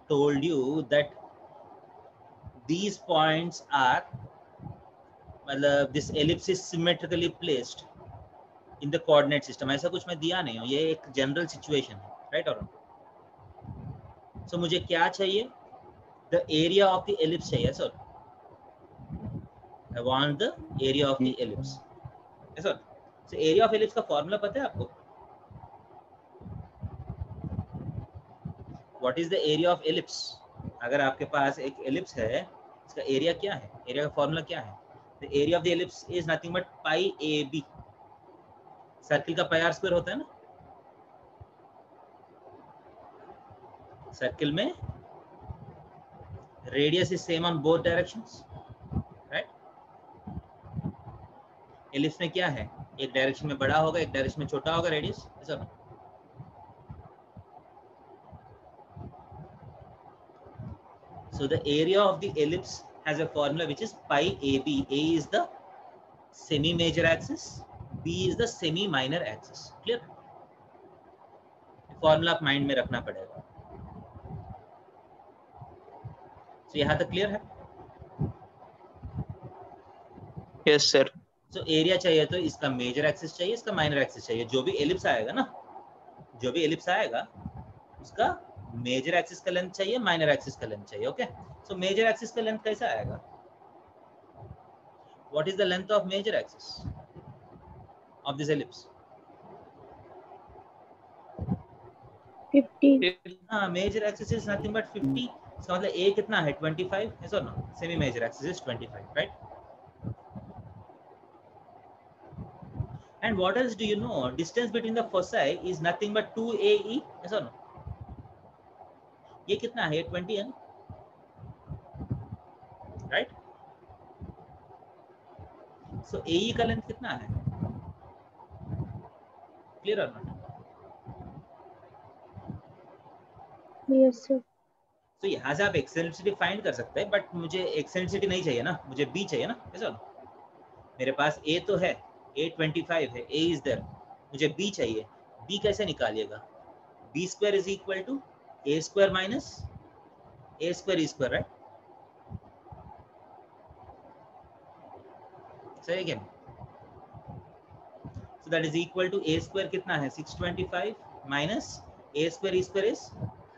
told you that these points are, मतलब this ellipse is symmetrically placed in the coordinate system. ऐसा कुछ मैं दिया नहीं हूँ, ये एक जनरल सिचुएशन है, राइट और सो मुझे क्या चाहिए? The area of the ellipse चाहिए sir. I want the area of the ellipse, sir. So area of ellipse का फॉर्मूला पता है आपको? What is the area of ellipse? अगर आपके पास एक एलिप्स है, इसका एरिया क्या है? एरिया का फॉर्मूला क्या है? The area of the ellipse is nothing but pi A B. Circle का पाई आर स्क्वायर होता है ना. सर्किल में radius is same on both directions, right? Ellipse में क्या है? एक डायरेक्शन में बड़ा होगा, एक डायरेक्शन में छोटा होगा रेडियस, ऐसा ना? So the area of the ellipse has a formula which is pi AB. A is the semi-major axis, B is the semi-minor axis. Clear? Formula आप माइंड में रखना पड़ेगा. So यहाँ तक क्लियर है? Yes, sir. So एरिया चाहिए तो इसका मेजर एक्सिस चाहिए, इसका माइनर एक्सिस चाहिए. जो भी एलिप्स आएगा ना, जो भी एलिप्स आएगा उसका मेजर एक्सिस का लेंथ चाहिए, माइनर एक्सिस का लेंथ चाहिए. ओके, सो मेजर एक्सिस का लेंथ कैसा आएगा? What is the length of major axis of this ellipse? 50. हाँ, major axis is nothing but 50. इसका मतलब ए कितना है? 25, yes or no? Semi major axis is 25, right? And what else do you know? Distance between the foci is nothing but 2AE, yes or no? ये कितना है? 20 है ना, राइट? सो AE का लेंथ कितना है? क्लियर और नॉट? Yes, sir. तो यहाँ से आप एक्सेंट्रिसिटी फाइंड कर सकते हैं, बट मुझे एक्सेंट्रिसिटी नहीं चाहिए ना, मुझे B चाहिए ना, ऐसा ना? मेरे पास A तो है, A 25 है, A इज देयर, मुझे B चाहिए. B कैसे निकालिएगा? B square is equal to A square minus A square E square, right? सही है क्या? So that is equal to A square कितना है? 625 minus A square is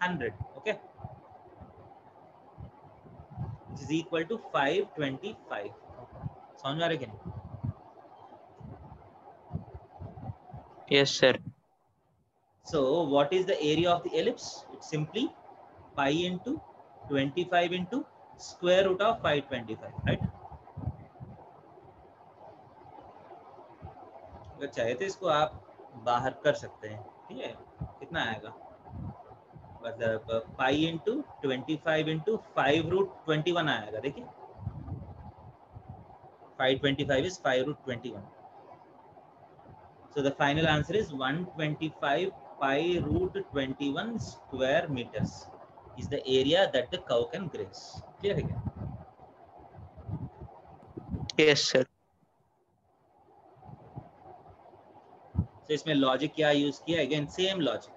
100, okay? Which is equal to 525. समझ में आ रहा है क्या? Yes, sir. So what is the area of the ellipse? It's simply pi into 25 into square root of 525, right? अगर चाहे तो इसको आप बाहर कर सकते हैं, ठीक है? कितना आएगा? मतलब पाई इंटू 25 इंटू 5 रूट 21 आएगा. देखिए 525 is 5 root 21. So the final answer is 125 pi root 21 square meters is the area that the cow can graze. Clear है क्या? Yes, sir. तो इसमें लॉजिक क्या यूज किया? Again same logic.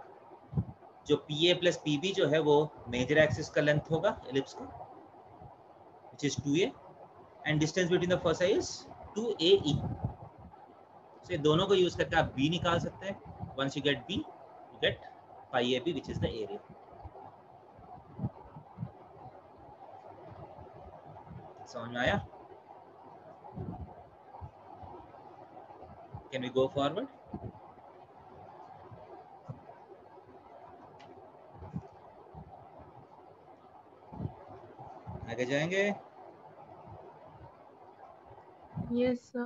जो PA plus PB जो है वो मेजर एक्सिस का लेंथ होगा एलिप्स का, which is 2A, and distance between the foci is 2AE. So दोनों को यूज करके आप B निकाल सकते हैं. Once you get B, you get pi AB, which is the area. समझ में आया? Can we go forward? आगे जाएंगे. Yes, sir.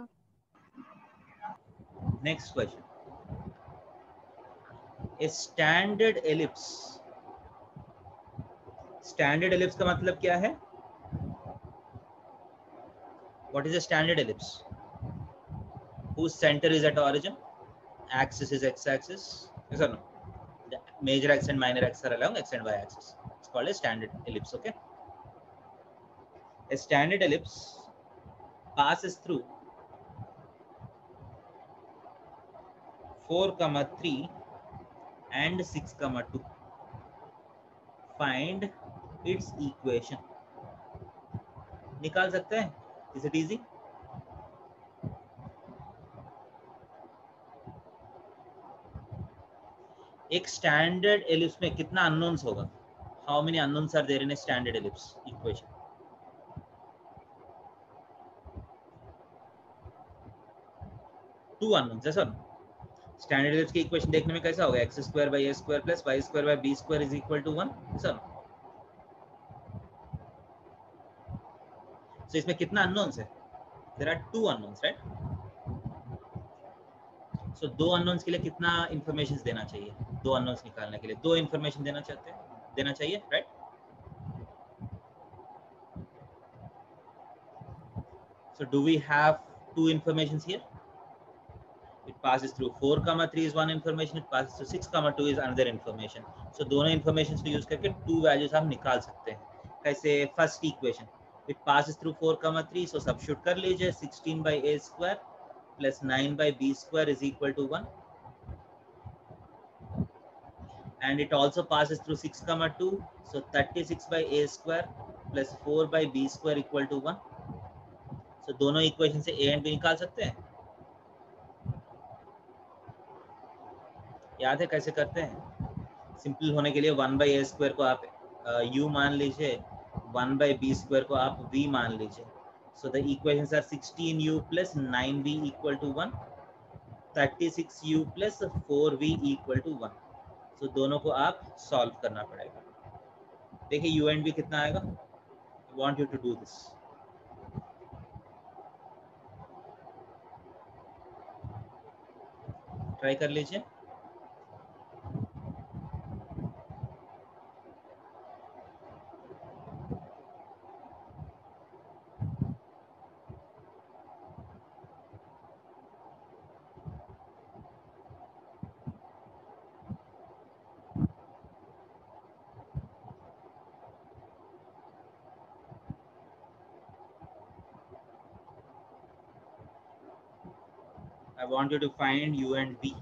Next question. A standard ellipse. Standard ellipse का मतलब क्या है? What is a standard ellipse? Whose center is at origin? Axis is x-axis. Yes or no? The major axis and minor axis are along x and y axis. called a standard ellipse. Okay, a standard ellipse passes through 4,3 and 6,2. Find its equation. निकाल सकते हैं? Is it easy? एक standard ellipse में कितना unknowns होगा? How many unknowns are there in a standard ellipse equation? Two unknowns, है सर? Standard ellipse की इक्वेशन देखने में कैसा होगा? x square by a square plus y square by b square is equal to 1, sir? So इसमें कितना unknowns है? There are two unknowns, right? So दो अननोन्स के लिए कितना इंफॉर्मेशन देना चाहिए? दो अननोन्स निकालने के लिए दो इंफॉर्मेशन देना चाहिए, right? So do we have two informations here? It passes through 4,3 is one information, it passes through 6,2 is another information. So दोनों informations को use करके two values हम निकाल सकते हैं. कैसे? First equation, it passes through 4,3, so substitute कर लीजिए. 16 by a square plus 9 by b square is equal to 1. And it also passes through 6,2, so 36 by a square plus 4 by b square equal to 1. So दोनों equation से a and b निकाल सकते हैं. याद है कैसे करते हैं? सिंपल होने के लिए 1 by a स्क्वायर को आप u मान लीजिए, 1 by b स्क्वायर को आप v मान लीजिए. So the equations are 16u plus 9v equal to 1, 36u plus 4v equal to 1. So दोनों को आप सॉल्व करना पड़ेगा. देखिए u and v कितना आएगा. I want you to do this. Try कर लीजिए. I want you to find u and v.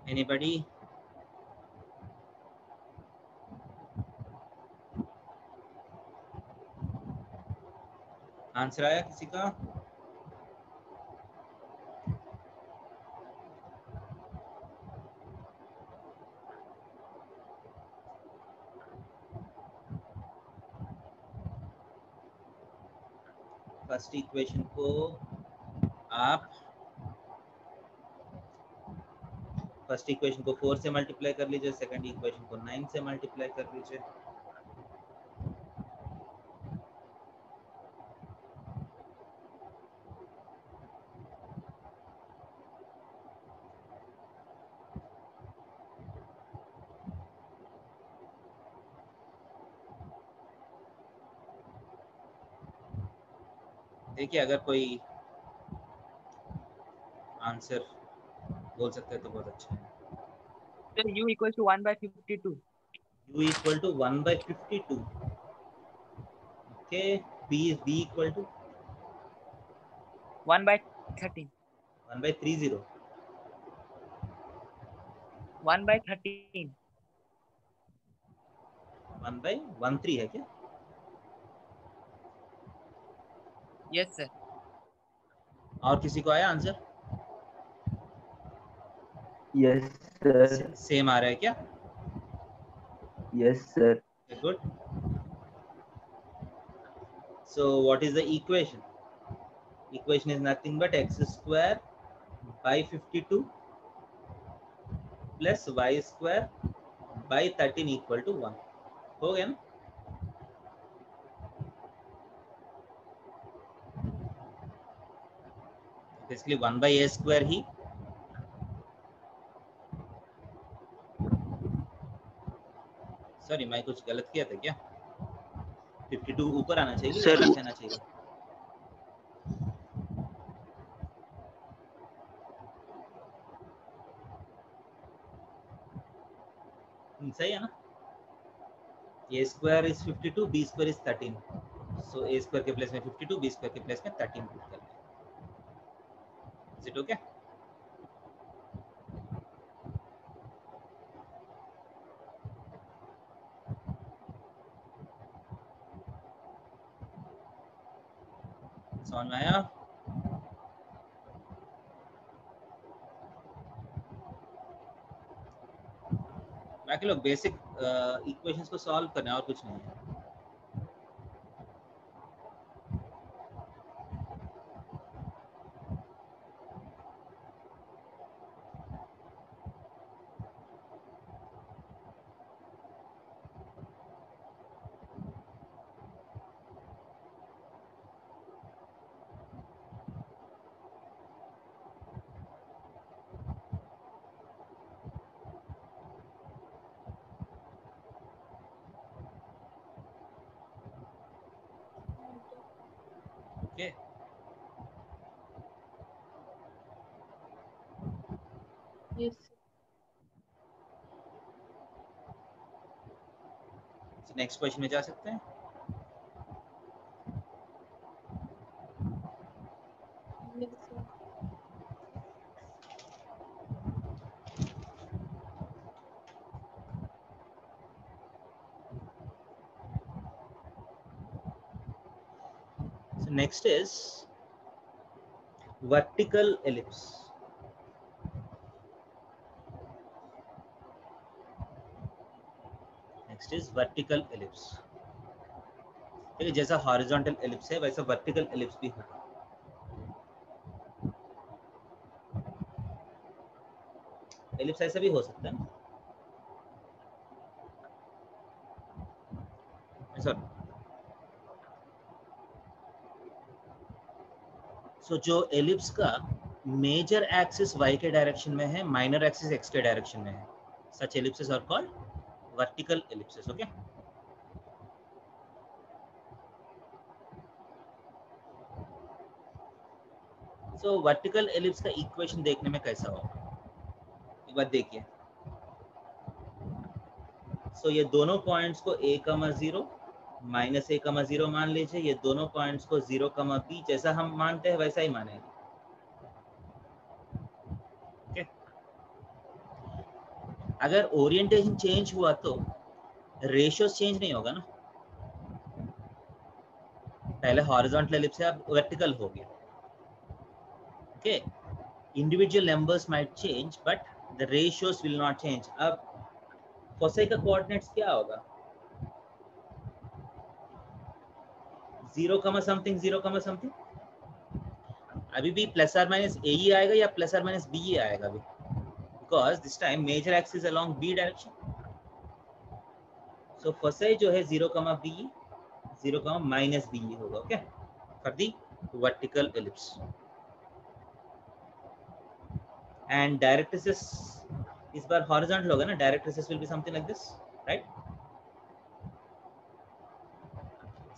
Anybody? Answer आया किसी का? फर्स्ट इक्वेशन को आप फर्स्ट इक्वेशन को 4 से मल्टीप्लाई कर लीजिए, सेकंड इक्वेशन को 9 से मल्टीप्लाई कर लीजिए. देखिए अगर कोई आंसर बोल सकते हैं तो बहुत अच्छा है. Sir, u equals to 1 by 52. u equal to 1 by 52. Okay, b equal to 1 by 13. 1 by 30. 1 by 13. 1 by 13 है क्या? Yes, sir. और किसी को आया आंसर? Yes, sir. सेम आ रहा है क्या? Yes, sir. Good. So what is the equation? Equation is nothing but x square by 52 plus y square by 13 equal to 1. हो गया ना? Basically 1 by a square he sorry मैं कुछ गलत किया था क्या? 52 ऊपर आना चाहिए या सर नीचे आना चाहिए? सही है ना? a square is 52, b square is 13. So a square के प्लेस में 52, b square के प्लेस में 13 पुट कर लें. Is it okay? समझ में आया? बाकी लोग बेसिक इक्वेशंस को सॉल्व करना है और कुछ नहीं है. Okay. Yes. So next question में जा सकते हैं. Yes, sir. So next is vertical ellipse. Next is vertical ellipse. ठीक है, जैसा हॉरिजॉन्टल एलिप्स है वैसा वर्टिकल एलिप्स भी होगा. एलिप्स ऐसा भी हो सकता है ना? सॉरी. सो जो एलिप्स का मेजर एक्सिस y के डायरेक्शन में है, माइनर एक्सिस x के डायरेक्शन में है, such ellipses are called vertical ellipses. Okay. So vertical ellipse का इक्वेशन देखने में कैसा होगा एक बार देखिए. So ये दोनों पॉइंट्स को a, 0 माइनस a, 0 मान लीजिए. ये दोनों पॉइंट्स को 0, b जैसा हम मानते हैं वैसा ही मानेंगे. okay? अगर ओरिएंटेशन चेंज हुआ तो रेशियोज चेंज नहीं होगा ना. पहले हॉरिजॉन्टल एलिप्स से अब वर्टिकल हो गया. Okay. Individual numbers might change but the ratios will not change. अब फोसाई का कोऑर्डिनेट्स क्या होगा? 0, समथिंग 0, समथिंग. अभी भी प्लस और माइनस ए ही आएगा या प्लस और माइनस बी ही आएगा अभी? Because this time major axis along b direction. So foci जो है 0, b 0, माइनस बी होगा. Okay, for the vertical ellipse. And directrices इस बार हॉरिजॉन्टल होगा ना. Directrices will be something like this, right?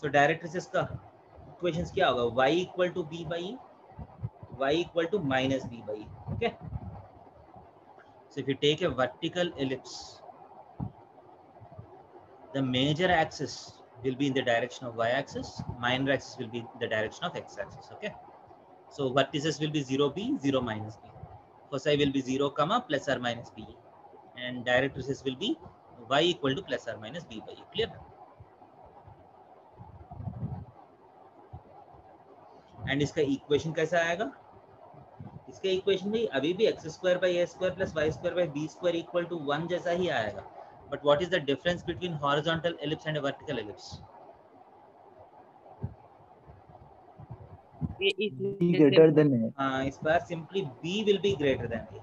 So directrices का इक्वेशंस क्या होगा? y equal to b by y equal to minus b by. Okay. So if you take a vertical ellipse, the major axis will be in the direction of y axis, minor axis will be in the direction of x axis. Okay, so vertices will be 0, b 0, minus b. Foci will be 0, plus or minus b, and directrices will be y equal to plus or minus b by. Clear? And इसका equation कैसा आएगा? इसके equation में अभी भी X square by A square plus Y square by B square equal to 1 जैसा ही आएगा, but what is the difference between horizontal ellipse and vertical ellipse? A is B less greater than than A. हाँ, इस बार simply b will be greater than a.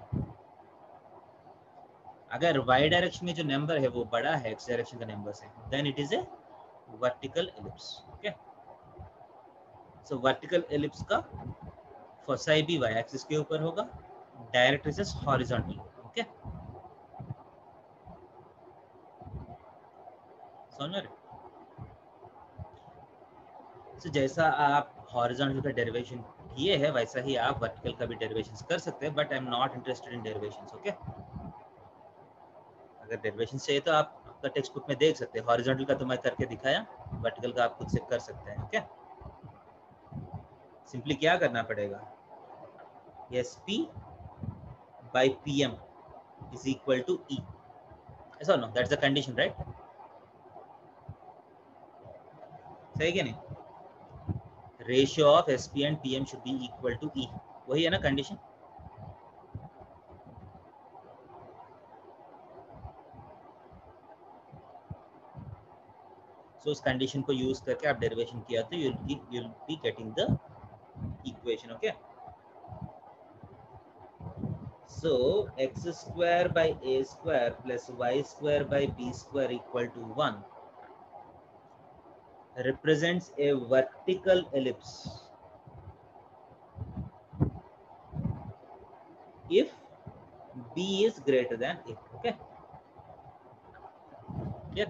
अगर y direction में जो number है वो बड़ा है x डायरेक्शन का नंबर से, then it is a vertical ellipse. Okay, so vertical ellipse का फोसाई भी y एक्सिस के ऊपर होगा, डायरेक्ट्रिसेस हॉरिजॉन्टल. ओके, समझ रहे? सो जैसा आप हॉरिजॉन्टल का डेरिवेशन किए हैं वैसा ही आप वर्टिकल का भी डेरिवेशंस कर सकते हैं, but I am not interested in derivations. Okay, अगर डेरिवेशन चाहिए तो आप आपका टेक्स्ट बुक में देख सकते हैं. हॉरिजॉन्टल का तो मैं करके दिखाया, वर्टिकल का आप खुद से कर सकते हैं. ओके, सिंपली क्या करना पड़ेगा, SP by PM is equal to E. Yes or no? That's the condition, right? सही क्या नहीं? Ratio of SP and PM should be equal to E. वही है ना कंडीशन? So उस कंडीशन को यूज करके आप डेरिवेशन किया तो you'll be getting the equation. Okay. So x square by a square plus y square by b square equal to 1 represents a vertical ellipse if b is greater than a. Okay, clear?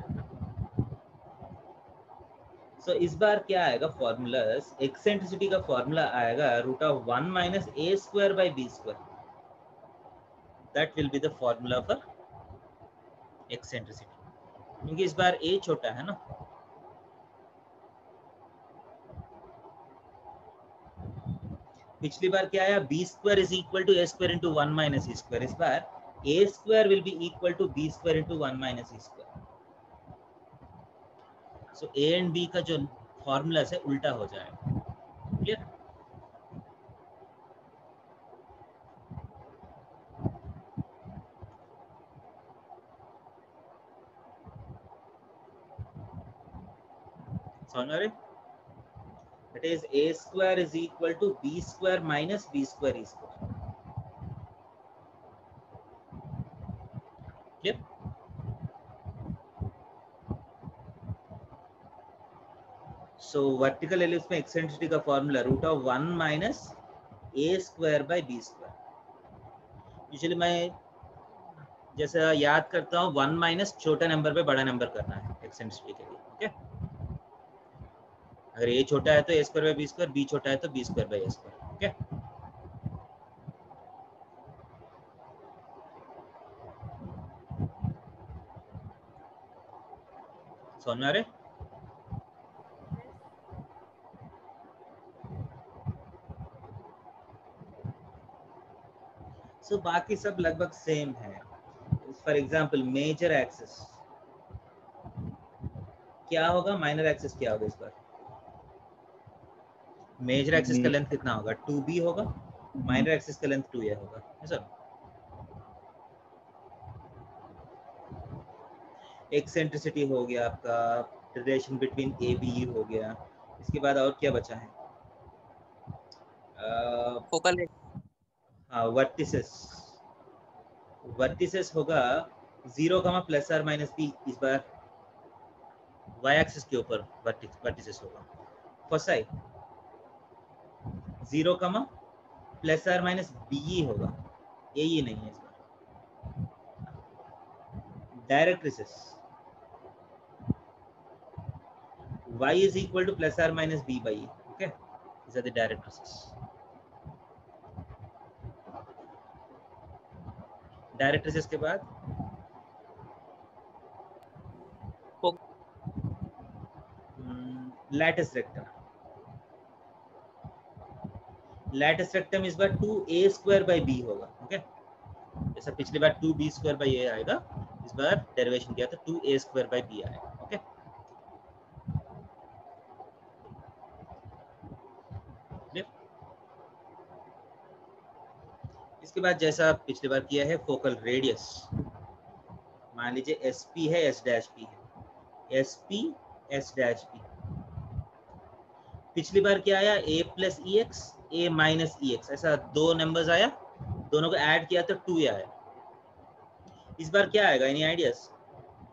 So इस बार क्या आएगा formulas, eccentricity का formula आएगा root of 1 minus A square by B square. That will be the formula for eccentricity, क्योंकि इस बार ए छोटा है ना. पिछली बार क्या आया, b square is equal to A square into 1 minus E square. इस बार a square will be equal to b square into 1 minus E square. So a and b का जो फॉर्मूला है उल्टा हो जाएगा. क्लियर? समझ आ रहे? That is a square is equal to b square minus b square e square. Clear? So vertical ellipse में eccentricity का formula root of 1 minus a square by b square. Usually मैं जैसे याद करता हूँ 1 माइनस छोटा नंबर पे बड़ा नंबर करना है eccentricity के लिए. ओके, अगर a छोटा है तो a square by b square, b छोटा है तो b square by a square. Okay, समझ में आ रहे? सो बाकी सब लगभग सेम है. फॉर एग्जांपल मेजर एक्सिस क्या होगा, माइनर एक्सिस क्या होगा. इस बार मेजर एक्सिस का लेंथ कितना होगा, 2b होगा. माइनर एक्सिस का लेंथ 2a होगा. सर एक्सेंट्रिसिटी हो गया आपका, रिलेशन बिटवीन ए बी हो गया. इसके बाद और क्या बचा है, focal हाँ वर्टिसेस. वर्टिसेस होगा 0 प्लस आर माइनस बी. इस बार y एक्सिस के ऊपर वर्टिसेस होगा. Foci 0 plus or minus B होगा, ये नहीं है इस बार. Directrices y is equal to plus or minus b by e. Okay, these are the directrices. Directrices के बाद लैटिस रेक्टम. लैटिस रेक्टम इस बार 2a स्क्वायर बाई b होगा. ओके, जैसा पिछली बार 2b स्क्वायर बाई a आएगा, इस बार डेरिवेशन किया तो 2a स्क्वायर बाई b आएगा. ओके, इसके बाद जैसा पिछली बार किया है, फोकल रेडियस मान लीजिए एस पी है, एस डैश पी है, S P S dash P. पिछली बार क्या आया, ए प्लस ई एक्स, ए माइनस ई एक्स, ऐसा दो नंबर्स आया, दोनों को ऐड किया तो 2 आया। इस बार क्या आएगा, any ideas?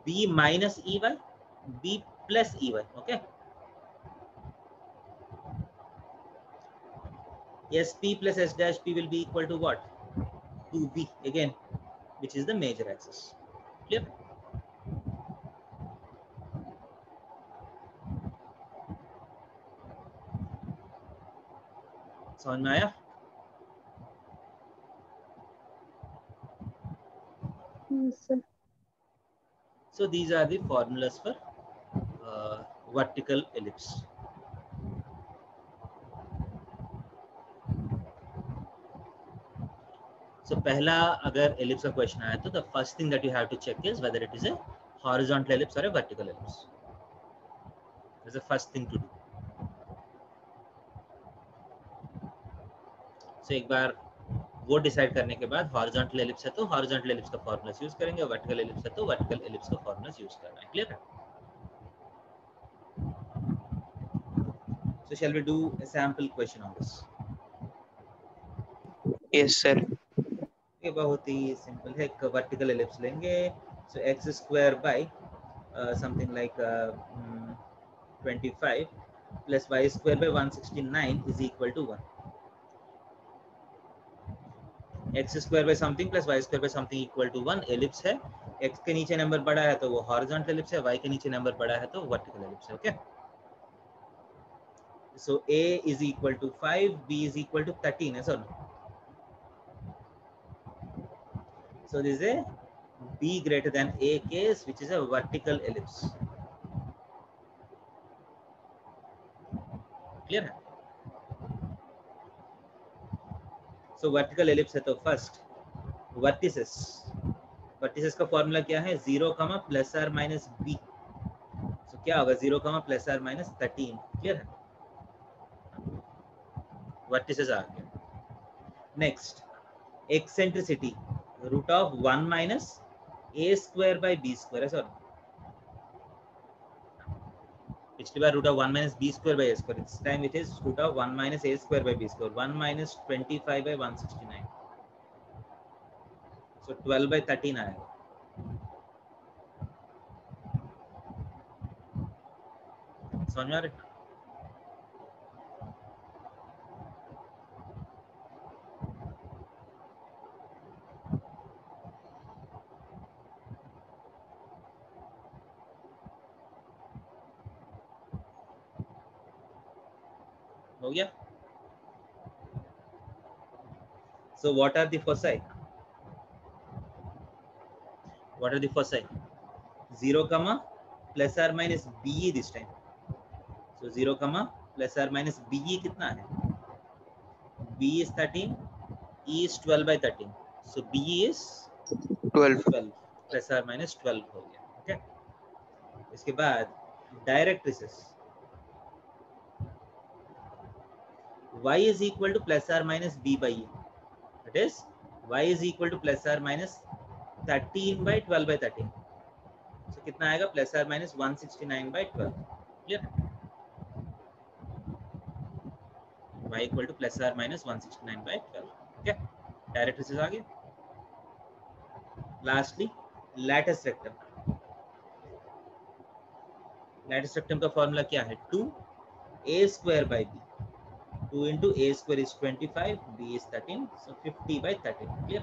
B minus E Y, B plus E Y. Okay, S P plus S dash P will be equal to what, 2b again, which is the major axis. Clear? समझ में आया? Yes, sir. So these are the formulas for vertical ellipse. So पहला अगर ellipse का question आया तो the first thing that you have to check is whether it is a horizontal ellipse or a vertical ellipse. That's the first thing to do. So एक बार वो decide करने के बाद हॉरिजॉन्टल एलिप्स है तो हॉरिजॉन्टल एलिप्स का formula use करेंगे, vertical ellipse है तो वर्टिकल एलिप्स का फॉर्मूला यूज करना है। क्लियर है? So shall we do a sample question on this? Yes, sir. ये बहुत ही सिंपल है, एक वर्टिकल एलिप्स लेंगे। So x square by something like 25 plus Y square by 169 is equal to 1। X square by something plus Y square by something equal to 1 ellipse है। X के नीचे number बड़ा है तो वो हॉरिजॉन्टल एलिप्स है, Y के नीचे नंबर बड़ा है तो वर्टिकल एलिप्स है। Okay, so A is equal to 5, B is equal to 13 है sir. So this is a B greater than A case, which is a vertical ellipse. Clear है? So vertical ellipse है तो first vertices, vertices का formula क्या है, 0, plus or minus b. so क्या होगा, 0, plus or minus 13। Clear है? vertices आ गया। Next eccentricity, root of 1 minus A square by B square है सर। पिछली बार root of 1 minus b square by A square, this time it is root of 1 minus A square by B square, 1 minus 25 by 169, so 12 by 13 आएगा। समझ में आ रहा है? हो गया? So what are the foci? What are the foci? 0, plus or minus BE this time. So 0, plus or minus BE कितना है? B is 13, E is 12 by 13. So BE is 12. 12, plus or minus 12 हो गया। Okay? इसके बाद directrices, Y is equal to plus or minus B by E. That is, Y is equal to plus or minus 13 by 12 by 13. So कितना आएगा, plus or minus 169 by 12। Clear? y equal to plus or minus 169 by 12। Okay, directrices आ गए। Lastly latus rectum. Latus rectum का formula क्या है, 2a square by b। 2 into a square is 25, b is 13, so 50 by 13। Clear?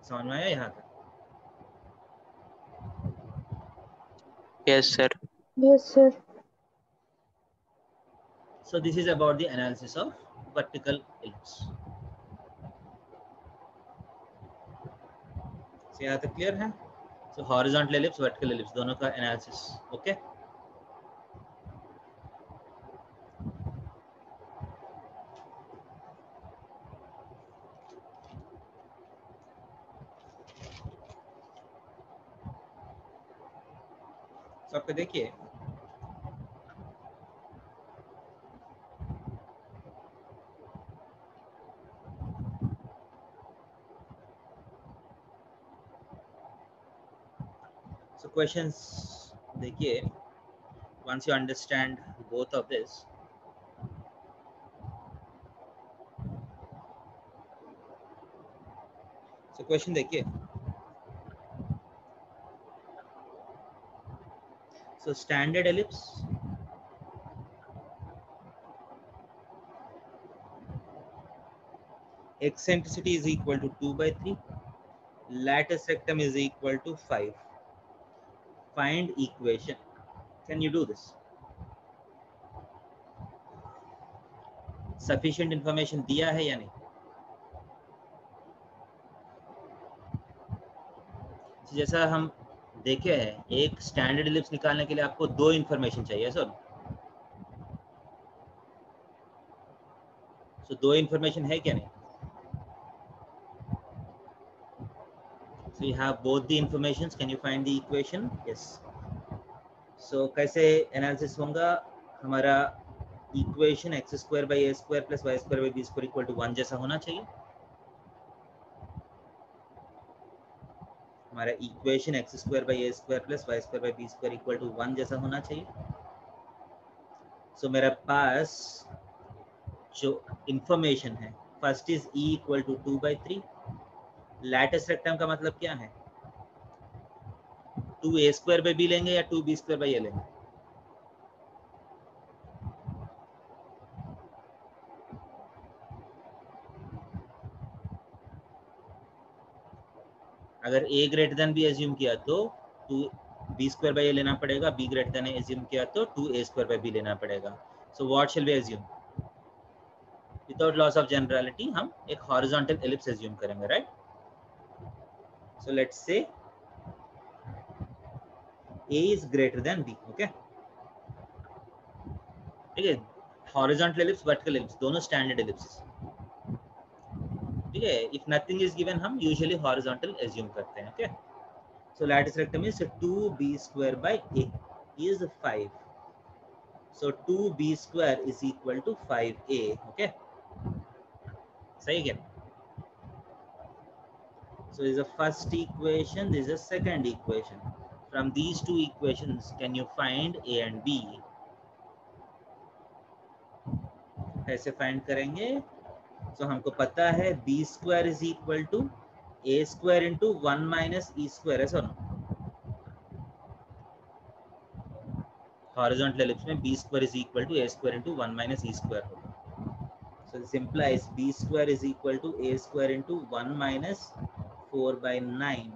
समझ में आया यहाँ तक? Yes, sir. Yes, sir. So this is about the analysis of vertical ellipse। so यहाँ तक क्लियर है? so horizontal ellipse, vertical ellipse दोनों का एनालिसिस। ओके, सबको देखिए, so questions देखिए, once you understand both of this, so question देखिए, so standard ellipse, eccentricity is equal to 2 by 3, lattice rectum is equal to 5. Find equation. Can you do this? Sufficient information दिया है या नहीं? जैसा हम देखे हैं, एक स्टैंडर्ड एलिप्स निकालने के लिए आपको दो इंफॉर्मेशन चाहिए सर। सो दो इंफॉर्मेशन है क्या नहीं? So you have both the informations. Can you find the equation? Yes. So कैसे एनालिसिस होगा? हमारा equation X square by A square plus Y square by B square equal to 1 जैसा होना चाहिए। हमारा equation X square by A square plus Y square by B square equal to 1 जैसा होना चाहिए। सो मेरा पास जो इंफॉर्मेशन है, first is E equal to 2 by 3। Latus rectum का मतलब क्या है? 2a स्क्वायर बाई बी लेंगे या 2b स्क्वायर बाई ए लेंगे? अगर a greater than b assume किया तो 2b स्क्वायर बाई ए लेना पड़ेगा, b ग्रेटर देन एज्यूम किया तो 2a स्क्वायर बाई b लेना पड़ेगा। So what shall we assume? Without loss of generality हम एक हॉरिजॉन्टल एलिप्स एज्यूम करेंगे, right? So let's say a is greater than b, okay? ठीक है, हॉरिजॉन्टल एलिप्स, वर्टिकल एलिप्स दोनों स्टैंडर्ड एलिप्स, ठीक है? इफ नथिंग इज गिवन हम usually horizontal assume करते हैं, okay? So lattice rectum is 2b square by a is 5. So 2b square is equal to 5a. Okay. सही क्या? So this is the first equation. This is the second equation. From these two equations, can you find a and b? कैसे find करेंगे? So हमको पता है b square is equal to a square into 1 minus e square, है sir? Horizontal ellipse में b square is equal to a square into 1 minus e square होगा। So this implies b square is equal to a square into 1 minus 4 by 9.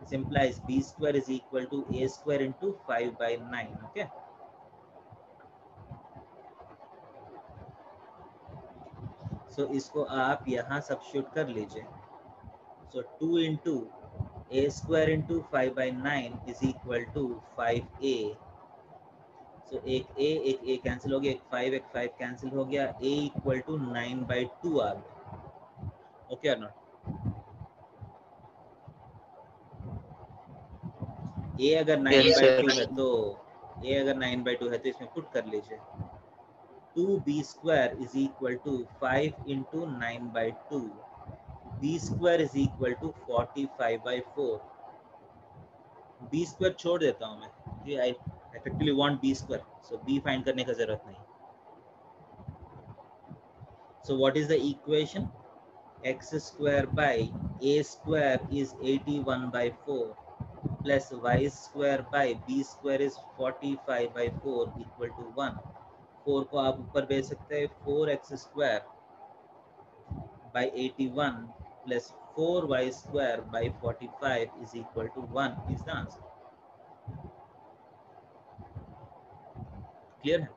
This implies b square is equal to a square into 5 by 9. Okay. So इसको आप यहाँ substitute कर लीजिए। So 2 into a square into 5 by 9 is equal to 5a. So एक a cancel हो गया, एक 5 cancel हो गया, a इक्वल टू 9 by 2 आ गया। ओके और नॉट? a अगर 9 Yes, by sir. 2 है तो a अगर 9 by 2 है तो इसमें पुट कर लीजिए। 2b square is equal to 5 into 9 by 2. b square is equal to 45 by 4. b square छोड़ देता हूँ मैं, क्योंकि I effectively want b square, so b find करने का जरूरत नहीं। So what is the equation? X square by a square is 81 by 4 plus y square by b square is 45 by 4 equal to 1. 4 को आप ऊपर भेज सकते हैं, 4x square by 81 plus 4y square by 45 is equal to 1 is the answer. Clear है?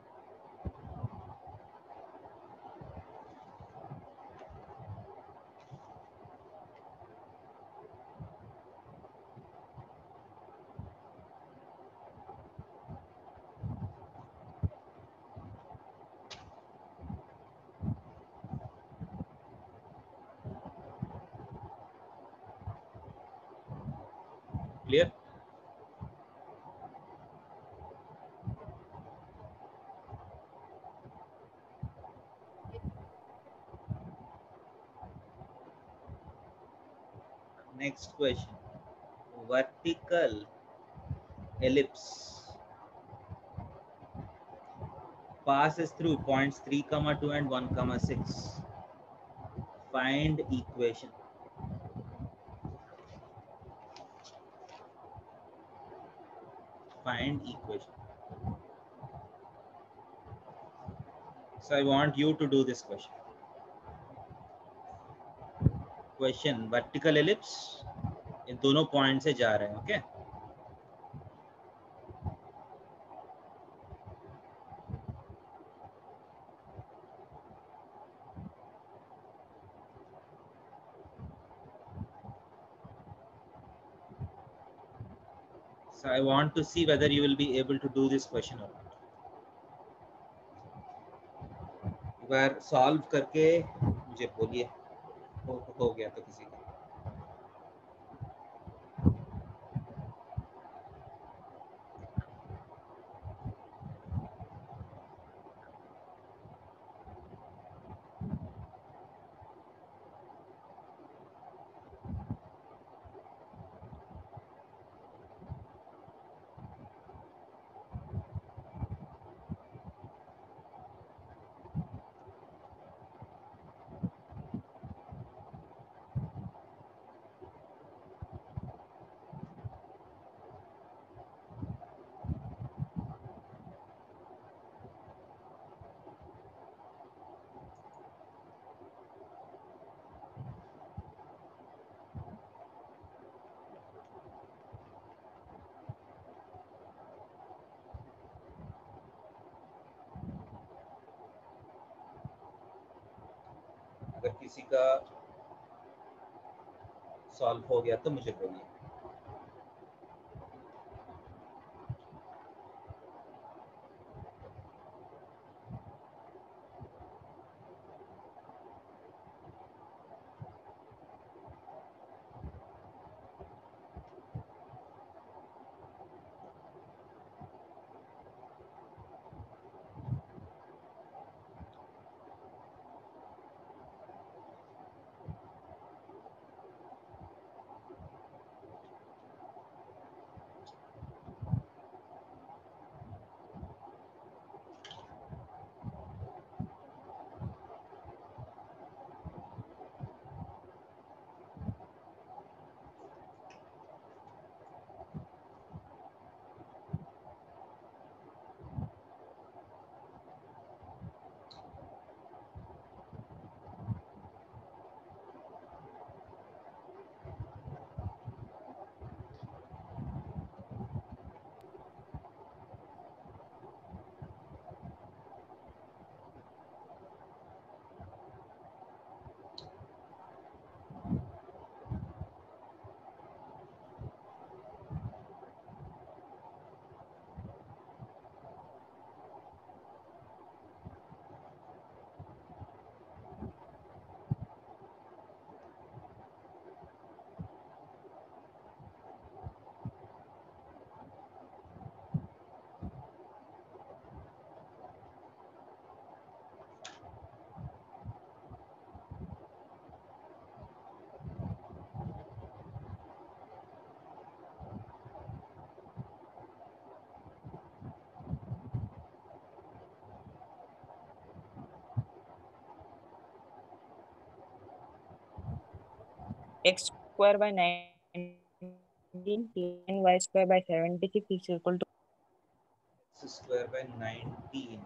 Clear? next question. Vertical ellipse passes through points 3, 2 and 1, 6. Find equation. Find equation. So I want you to do this question. Question, vertical ellipse इन दोनों point से जा रहे हैं. Okay So I want to see whether you will be able to do this question or not. एक बार solve करके मुझे बोलिए हो गया तो किसी का. अगर किसी का सॉल्व हो गया तो मुझे बोलिए. X square by 19 and y square by 76 is equal to X square by 19.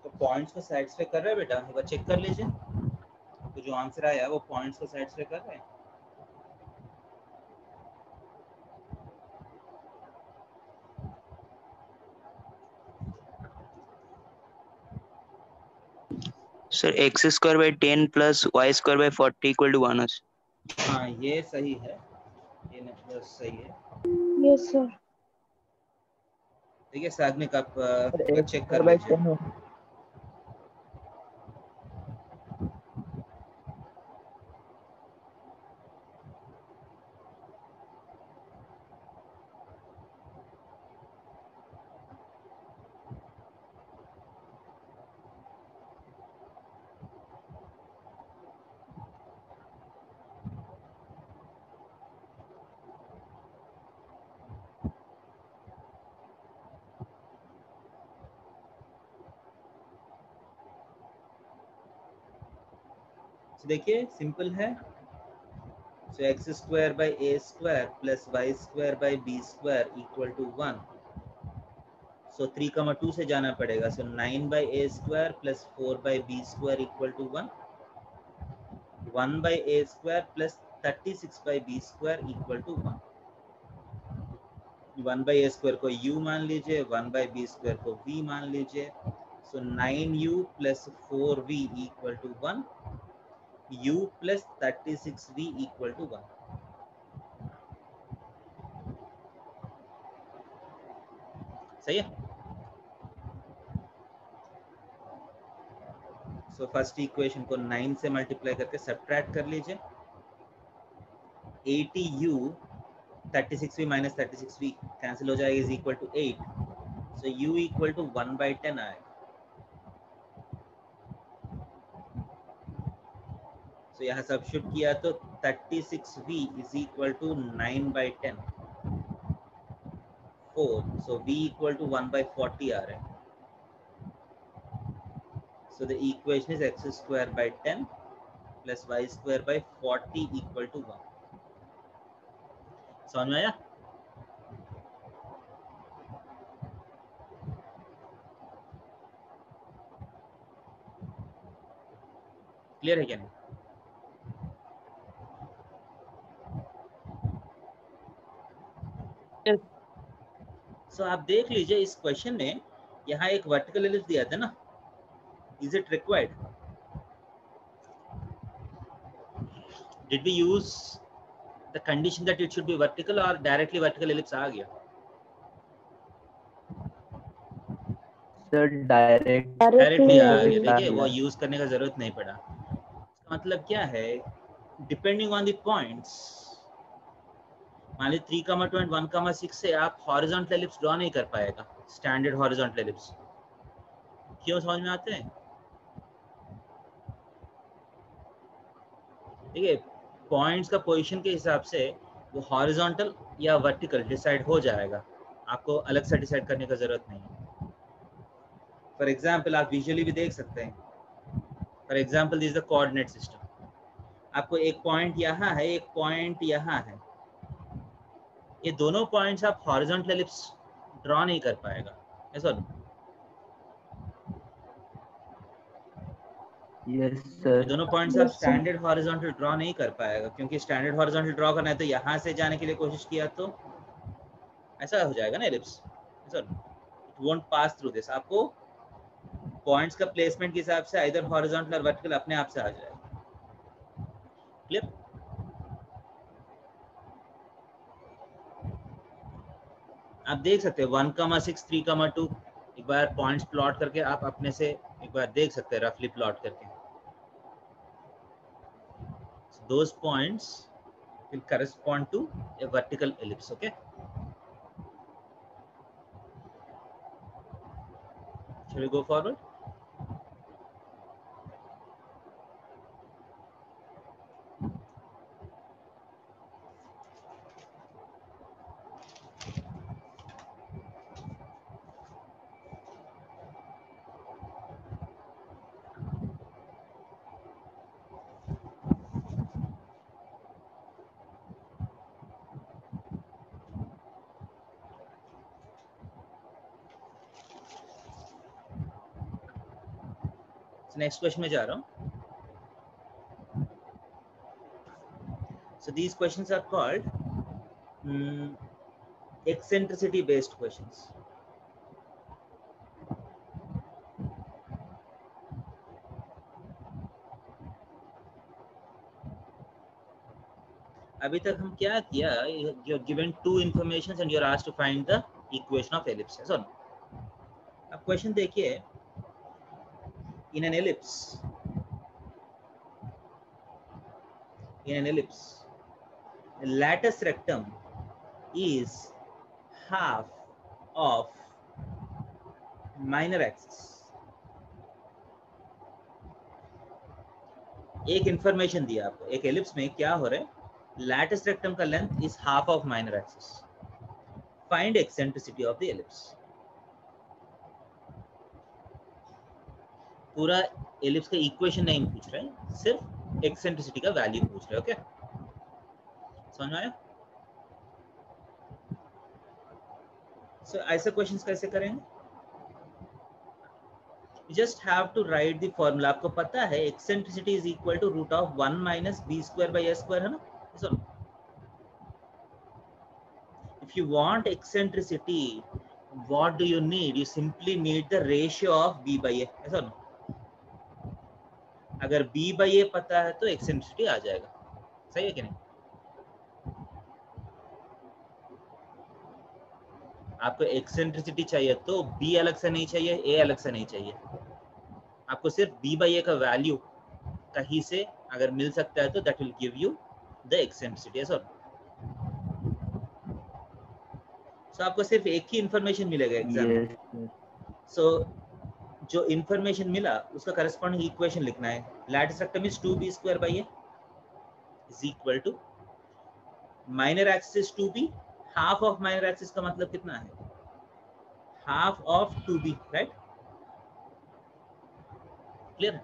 तो पॉइंट्स को साइड्स पे कर रहे हैं बेटा. एक बार चेक कर लीजिए. तो जो आंसर आया वो पॉइंट्स को साइड्स पे कर रहे हैं. Sir, x square by 10 plus y square by 40 equal to 1. हाँ ये सही है. ये नंबर सही है. Yes, sir. ठीक है साग्निक आप सर चेक x कर by लीजिए. 10 हाँ तो देखिए सिंपल है। So x square by A square plus Y square by B square equal to 1। So 3,2 से जाना पड़ेगा। So 9 by A square plus 4 by B square equal to 1। 1 by A square plus 36 by B square equal to 1। 1 by A square को u मान लीजिए, 1 by B square को v मान लीजिए। So 9u plus 4v equal to 1, u plus 36v equal to 1। सही है। So first equation को 9 से मल्टीप्लाई करके सब्ट्रैक्ट कर लीजिए। 80u 36v minus 36v cancel हो जाएगा, is equal to 8। So u equal to 1/10 आएगा। सो यहाँ सब्स्टिट्यूट किया तो 36v is equal to 9/10 4। So v equal to 1/40 आ रहा है। So the equation is x square by 10 plus y square by 40 equal to 1। समझ में आया? क्लियर है क्या नहीं? सो आप देख लीजिए इस क्वेश्चन में यहाँ एक वर्टिकल एलिप्स दिया था ना, is it required? Did we use the condition that it should be vertical और डायरेक्टली वर्टिकल एलिप्स आ गया? सर डायरेक्टली आ गया। गया। देखिए वो यूज करने का जरूरत नहीं पड़ा। इसका मतलब क्या है, डिपेंडिंग ऑन द पॉइंट्स, मान ली 3,2 एंड 1,6 से आप हॉरिजॉन्टल एलिप्स ड्रॉ नहीं कर पाएगा, स्टैंडर्ड हॉरिजॉन्टल एलिप्स। क्यों? समझ में आते हैं? देखिए पॉइंट्स का पोजीशन के हिसाब से वो हॉरिजॉन्टल या वर्टिकल डिसाइड हो जाएगा, आपको अलग से डिसाइड करने का जरूरत नहीं है। फॉर एग्जाम्पल आप विजुअली भी देख सकते हैं। For example this is the coordinate system. आपको एक पॉइंट यहाँ है, एक पॉइंट यहाँ है। ये दोनों पॉइंट्स आप हॉरिजॉन्टल एलिप्स ड्रॉ नहीं कर पाएगा, ऐसा नहीं। Yes sir. ये दोनों पॉइंट्स आप स्टैंडर्ड हॉरिजॉन्टल ड्रॉ नहीं कर पाएगा, क्योंकि स्टैंडर्ड हॉरिजॉन्टल ड्रॉ करना है तो यहाँ से जाने के लिए कोशिश किया तो ऐसा हो जाएगा ना एलिप्स, ऐसा it won't pass through this. आपको पॉइंट्स का प्लेसमेंट के हिसाब से इधर हॉरिजॉन्टल और वर्टिकल अपने आप से आ जाएगा। क्लियर? आप देख सकते हैं 1,6 3,2 एक बार पॉइंट्स प्लॉट करके आप अपने से एक बार देख सकते हैं, रफली प्लॉट करके। Those points will correspond to a vertical ellipse. Okay, shall we go forward? Next question में जा रहा हूं। So these questions are called eccentricity based questions. अभी तक हम क्या किया, you are given two informations and you are asked to find the equation of ellipse. So अब क्वेश्चन देखिए, in an ellipse, the lattice rectum is half of minor axis. एक information दिया आपको, एक एलिप्स में क्या हो रहा है, लैटिस रेक्टम का length is half of minor axis. Find eccentricity of the ellipse. पूरा एलिप्स का इक्वेशन नहीं पूछ रहे हैं, सिर्फ एक्सेंट्रिसिटी का वैल्यू पूछ रहे हो। ओके, समझ में आया? सो ऐसे क्वेश्चंस कैसे करेंगे? You just have to write the formula. आपको पता है eccentricity is equal to root of 1 minus b square by a square है ना? So, if you want eccentricity, what do you need? You simply need the ratio of b by a. ऐसा ना? अगर b by a पता है तो eccentricity आ जाएगा। सही है कि नहीं? आपको eccentricity चाहिए तो b अलग से नहीं चाहिए, a अलग से नहीं चाहिए। आपको सिर्फ b by a का वैल्यू कहीं से अगर मिल सकता है तो that will give you the eccentricity। ऐसा सो आपको सिर्फ एक ही इंफॉर्मेशन मिलेगा एग्जाम में। Yes, sir. सो जो इंफॉर्मेशन मिला उसका करस्पॉन्डिंग इक्वेशन लिखना है। Latus rectum is 2b square by a is equal to minor axis 2b, half of minor axis का मतलब कितना है? Half of 2b, right? Clear?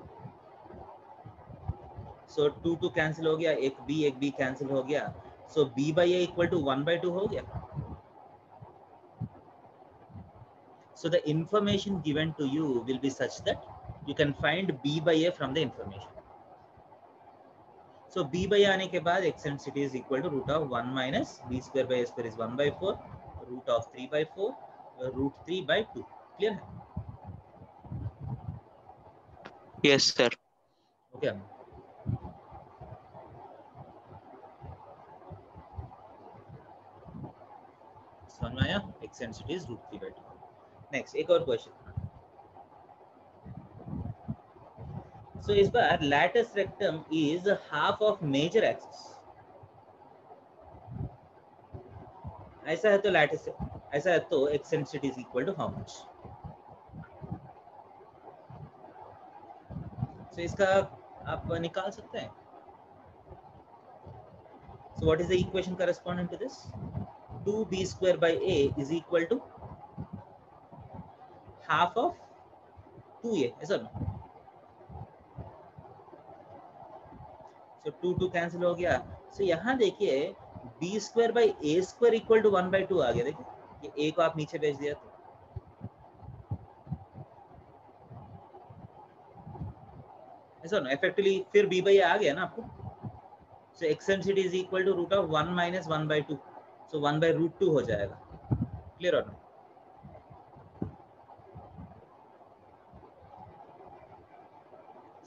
So 2 cancel हो गया, एक b कैंसिल हो गया, so b by a equal to 1/2 हो गया। So the information given to you will be such that you can find b by a from the information. So b by a आने के बाद eccentricity is equal to root of 1 minus b square by a square is 1/4, root of 3/4, root 3/2. Clear है? Yes, sir. Okay. समझ में आया? Eccentricity is root 3/2. Next, एक और question. So इस बार latus rectum is half of major axis. ऐसा है तो latus, ऐसा है तो eccentricity is equal to how much? So इसका आप निकाल सकते हैं। So what is the equation corresponding to this? 2b square by a is equal to half of 2a, ऐसा ना? So 2 कैंसिल हो गया। So यहाँ देखिए b square by a square equal to 1/2 आ गया। देखिए ये a को आप नीचे भेज दिया तो ऐसा ना, इफेक्टिवली फिर b by a आ गया ना आपको। So eccentricity is equal to root of 1 minus 1/2, so 1/√2 हो जाएगा। क्लियर और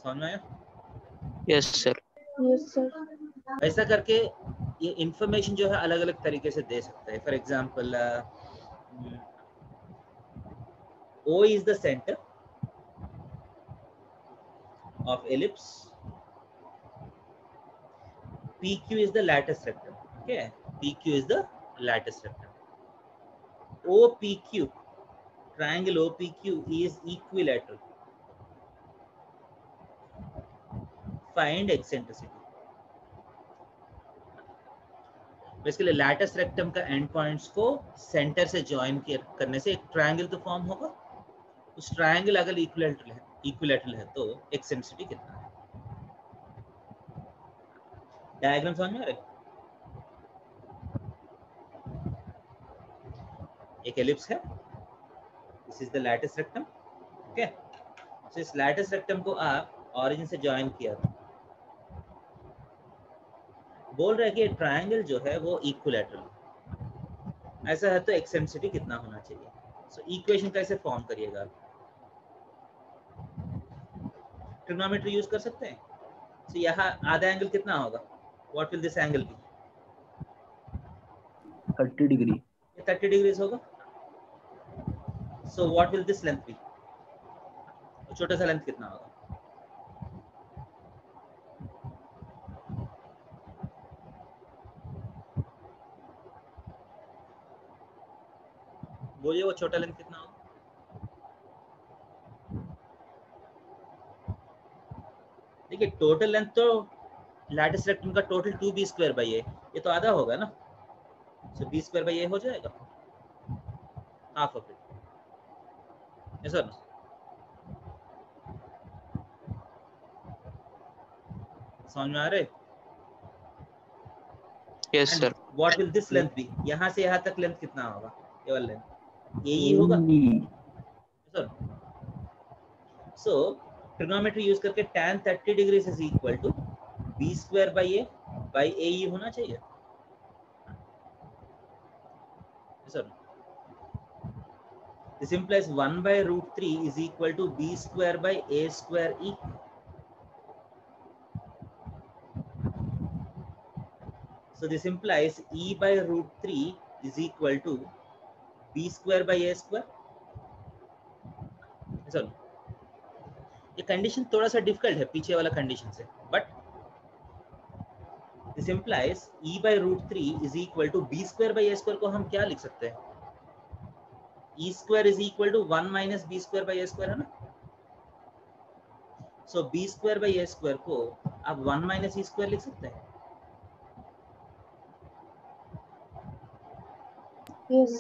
समझ में आया? Yes, sir. Yes, sir. ऐसा करके ये इंफॉर्मेशन जो है अलग अलग तरीके से दे सकते हैं। For example O is the center of ellipse, PQ is the lattice rectum. Okay, PQ is the lattice rectum. OPQ, triangle OPQ is equilateral. Find eccentricity. Basically lattice rectum का एंड पॉइंट्स को centre से join करने से एक triangle तो form होगा। उस triangle अगर इक्विलैटरल है तो एक्सेंट्रिसिटी कितना है? डायग्राम समझ में आ रहा है? एक एलिप्स है, this is the latus rectum. Okay, so इस लैटिस रेक्टम को आप ऑरिजिन से ज्वाइन किया था। बोल रहा है कि ट्रायंगल जो है वो इक्विलैटरल, ऐसा है तो एक्सेंट्रिसिटी कितना होना चाहिए? सो इक्वेशन कैसे फॉर्म करिएगा? ट्रिग्नोमेट्री यूज कर सकते हैं। सो यहाँ आधा एंगल कितना होगा? What will this angle be? 30 degree. 30 degrees होगा। So what will this length be? छोटा सा लेंथ कितना होगा? बोलिए वो छोटा लेंथ कितना होगा? देखिए टोटल लेंथ तो लैटिस रेक्टम का total 2b square by a, ये तो आधा होगा ना। So b square by a हो जाएगा, half of it. Yes sir, समझ में आ रहे? Yes, and sir. What will this length be? यहाँ से यहाँ तक लेंथ कितना होगा? ये वाला लेंथ AE होगा सर। सो ट्रिग्नोमेट्री यूज करके tan 30 degree is equal to b square by a by AE होना चाहिए sir. This implies 1 by root 3 is equal to b square by a square e. So this implies e by root 3 is equal to b square by a square. Sir ये condition थोड़ा सा difficult है पीछे वाला condition से, but this implies e by root 3 is equal to b square by a square को हम क्या लिख सकते हैं? e square is equal to 1 minus b square by a square है ना? So b square by a square को आप 1 minus e square लिख सकते हैं? Yes.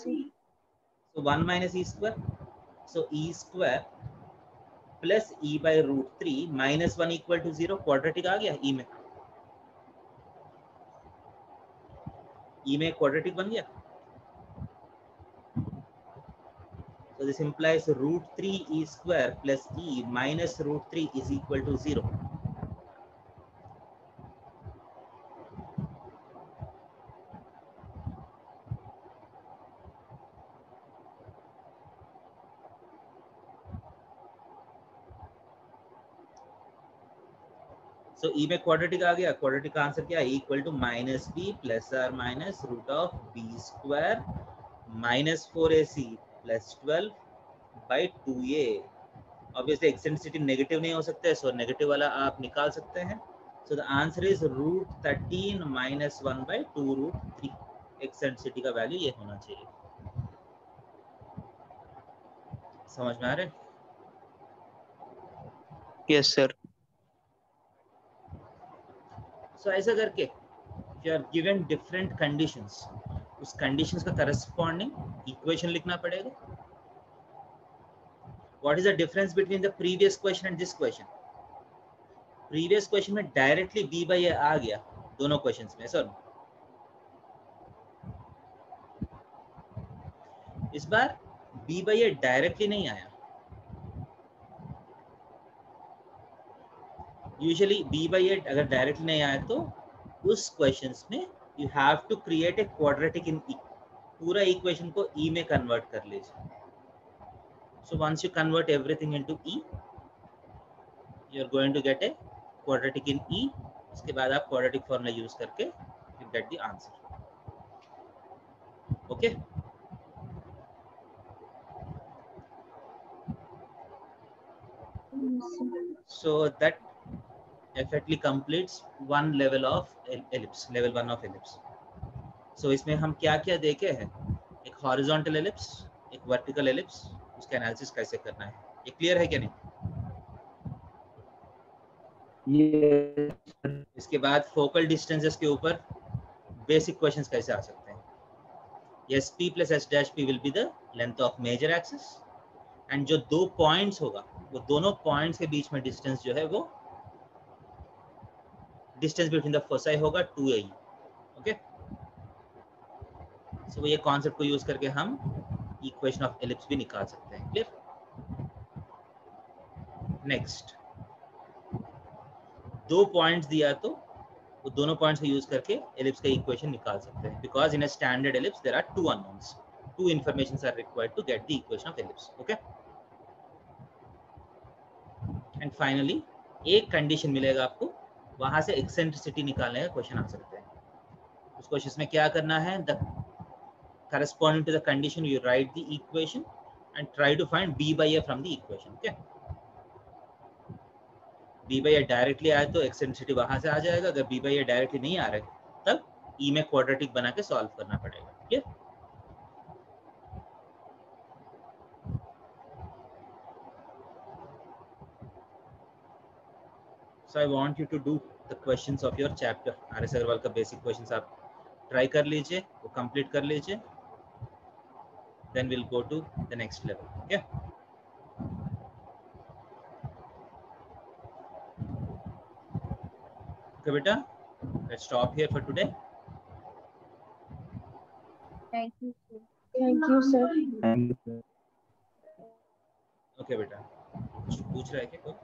So 1 minus e square. So e square plus e by root 3 minus 1 equal to 0. Quadratic आ गया e में. e में क्वाड्रेटिक बन गया. So this implies root 3 e square plus e minus root 3 is equal to 0. So e में quadratic आ गया. Quadratic का आंसर क्या है? Equal to minus b plus or minus root of b square minus 4ac plus 12 by 2a. Obviously eccentricity negative नहीं हो सकता है, सो नेगेटिव वाला आप निकाल सकते हैं. So the answer is root 13 minus 1 by 2 root 3. Eccentricity का वैल्यू ये होना चाहिए. समझ में आ रहे? Yes, sir. सो ऐसा करके you are given different conditions, उस कंडीशंस का करस्पॉन्डिंग इक्वेशन लिखना पड़ेगा. What is the difference between the previous question and this question? Previous question में डायरेक्टली b बाई a आ गया दोनों क्वेश्चंस में सर. इस बार b बाई a डायरेक्टली नहीं आया. यूजुअली b बाई a अगर डायरेक्टली नहीं आया तो उस क्वेश्चंस में you have to create a quadratic in e. पूरा इक्वेशन को e में कन्वर्ट कर लीजिए. So once you convert everything into e, you are going to get a quadratic in e. उसके बाद आप quadratic formula use करके you get the answer. Okay? So that effectively completes one level of ellipse, level 1 of ellipse. So इसमें हम क्या क्या देखे हैं? एक horizontal ellipse, एक vertical ellipse, उसका एनालिसिस कैसे करना है. ये क्लियर है क्या नहीं? Yes. इसके बाद फोकल डिस्टेंसेस के ऊपर बेसिक क्वेश्चंस कैसे आ सकते हैं. S P plus S dash P will be the length of major axis, and जो दो पॉइंट्स होगा वो दोनों पॉइंट्स के बीच में डिस्टेंस जो है वो डिस्टेंस बिटवीन द फोसाई होगा 2AE. ओके, सो ये कॉन्सेप्ट को यूज करके हम इक्वेशन ऑफ एलिप्स भी निकाल सकते हैं. क्लियर? नेक्स्ट, दो पॉइंट्स दिया तो वो दोनों पॉइंट्स को यूज करके एलिप्स का इक्वेशन निकाल सकते हैं. Because in a standard ellipse there are two unknowns, two informations are required to get the equation of ellipse. Okay, and finally एक कंडीशन मिलेगा आपको, वहां से एक्सेंट्रिसिटी निकालने का क्वेश्चन आ सकते हैं. उस क्वेश्चन में क्या करना है? The corresponding to the condition you write the equation and try to find b by a from the equation. Okay, b by a directly आए तो एक्सेंट्रिसिटी वहां से आ जाएगा. अगर b by a डायरेक्टली नहीं आ रहा तब e में क्वाड्रेटिक बना के सॉल्व करना पड़ेगा. ठीक है, so I want you to do the questions of your chapter. RS Agarwal का बेसिक क्वेश्चंस आप ट्राई कर लीजिए, वो कंप्लीट कर लीजिए, then we'll go to the next level. Okay, Okay beta, let's stop here for today. Thank you, sir. Thank you, sir. Thank you. Okay beta, कुछ पूछ रहा है क्या कोई?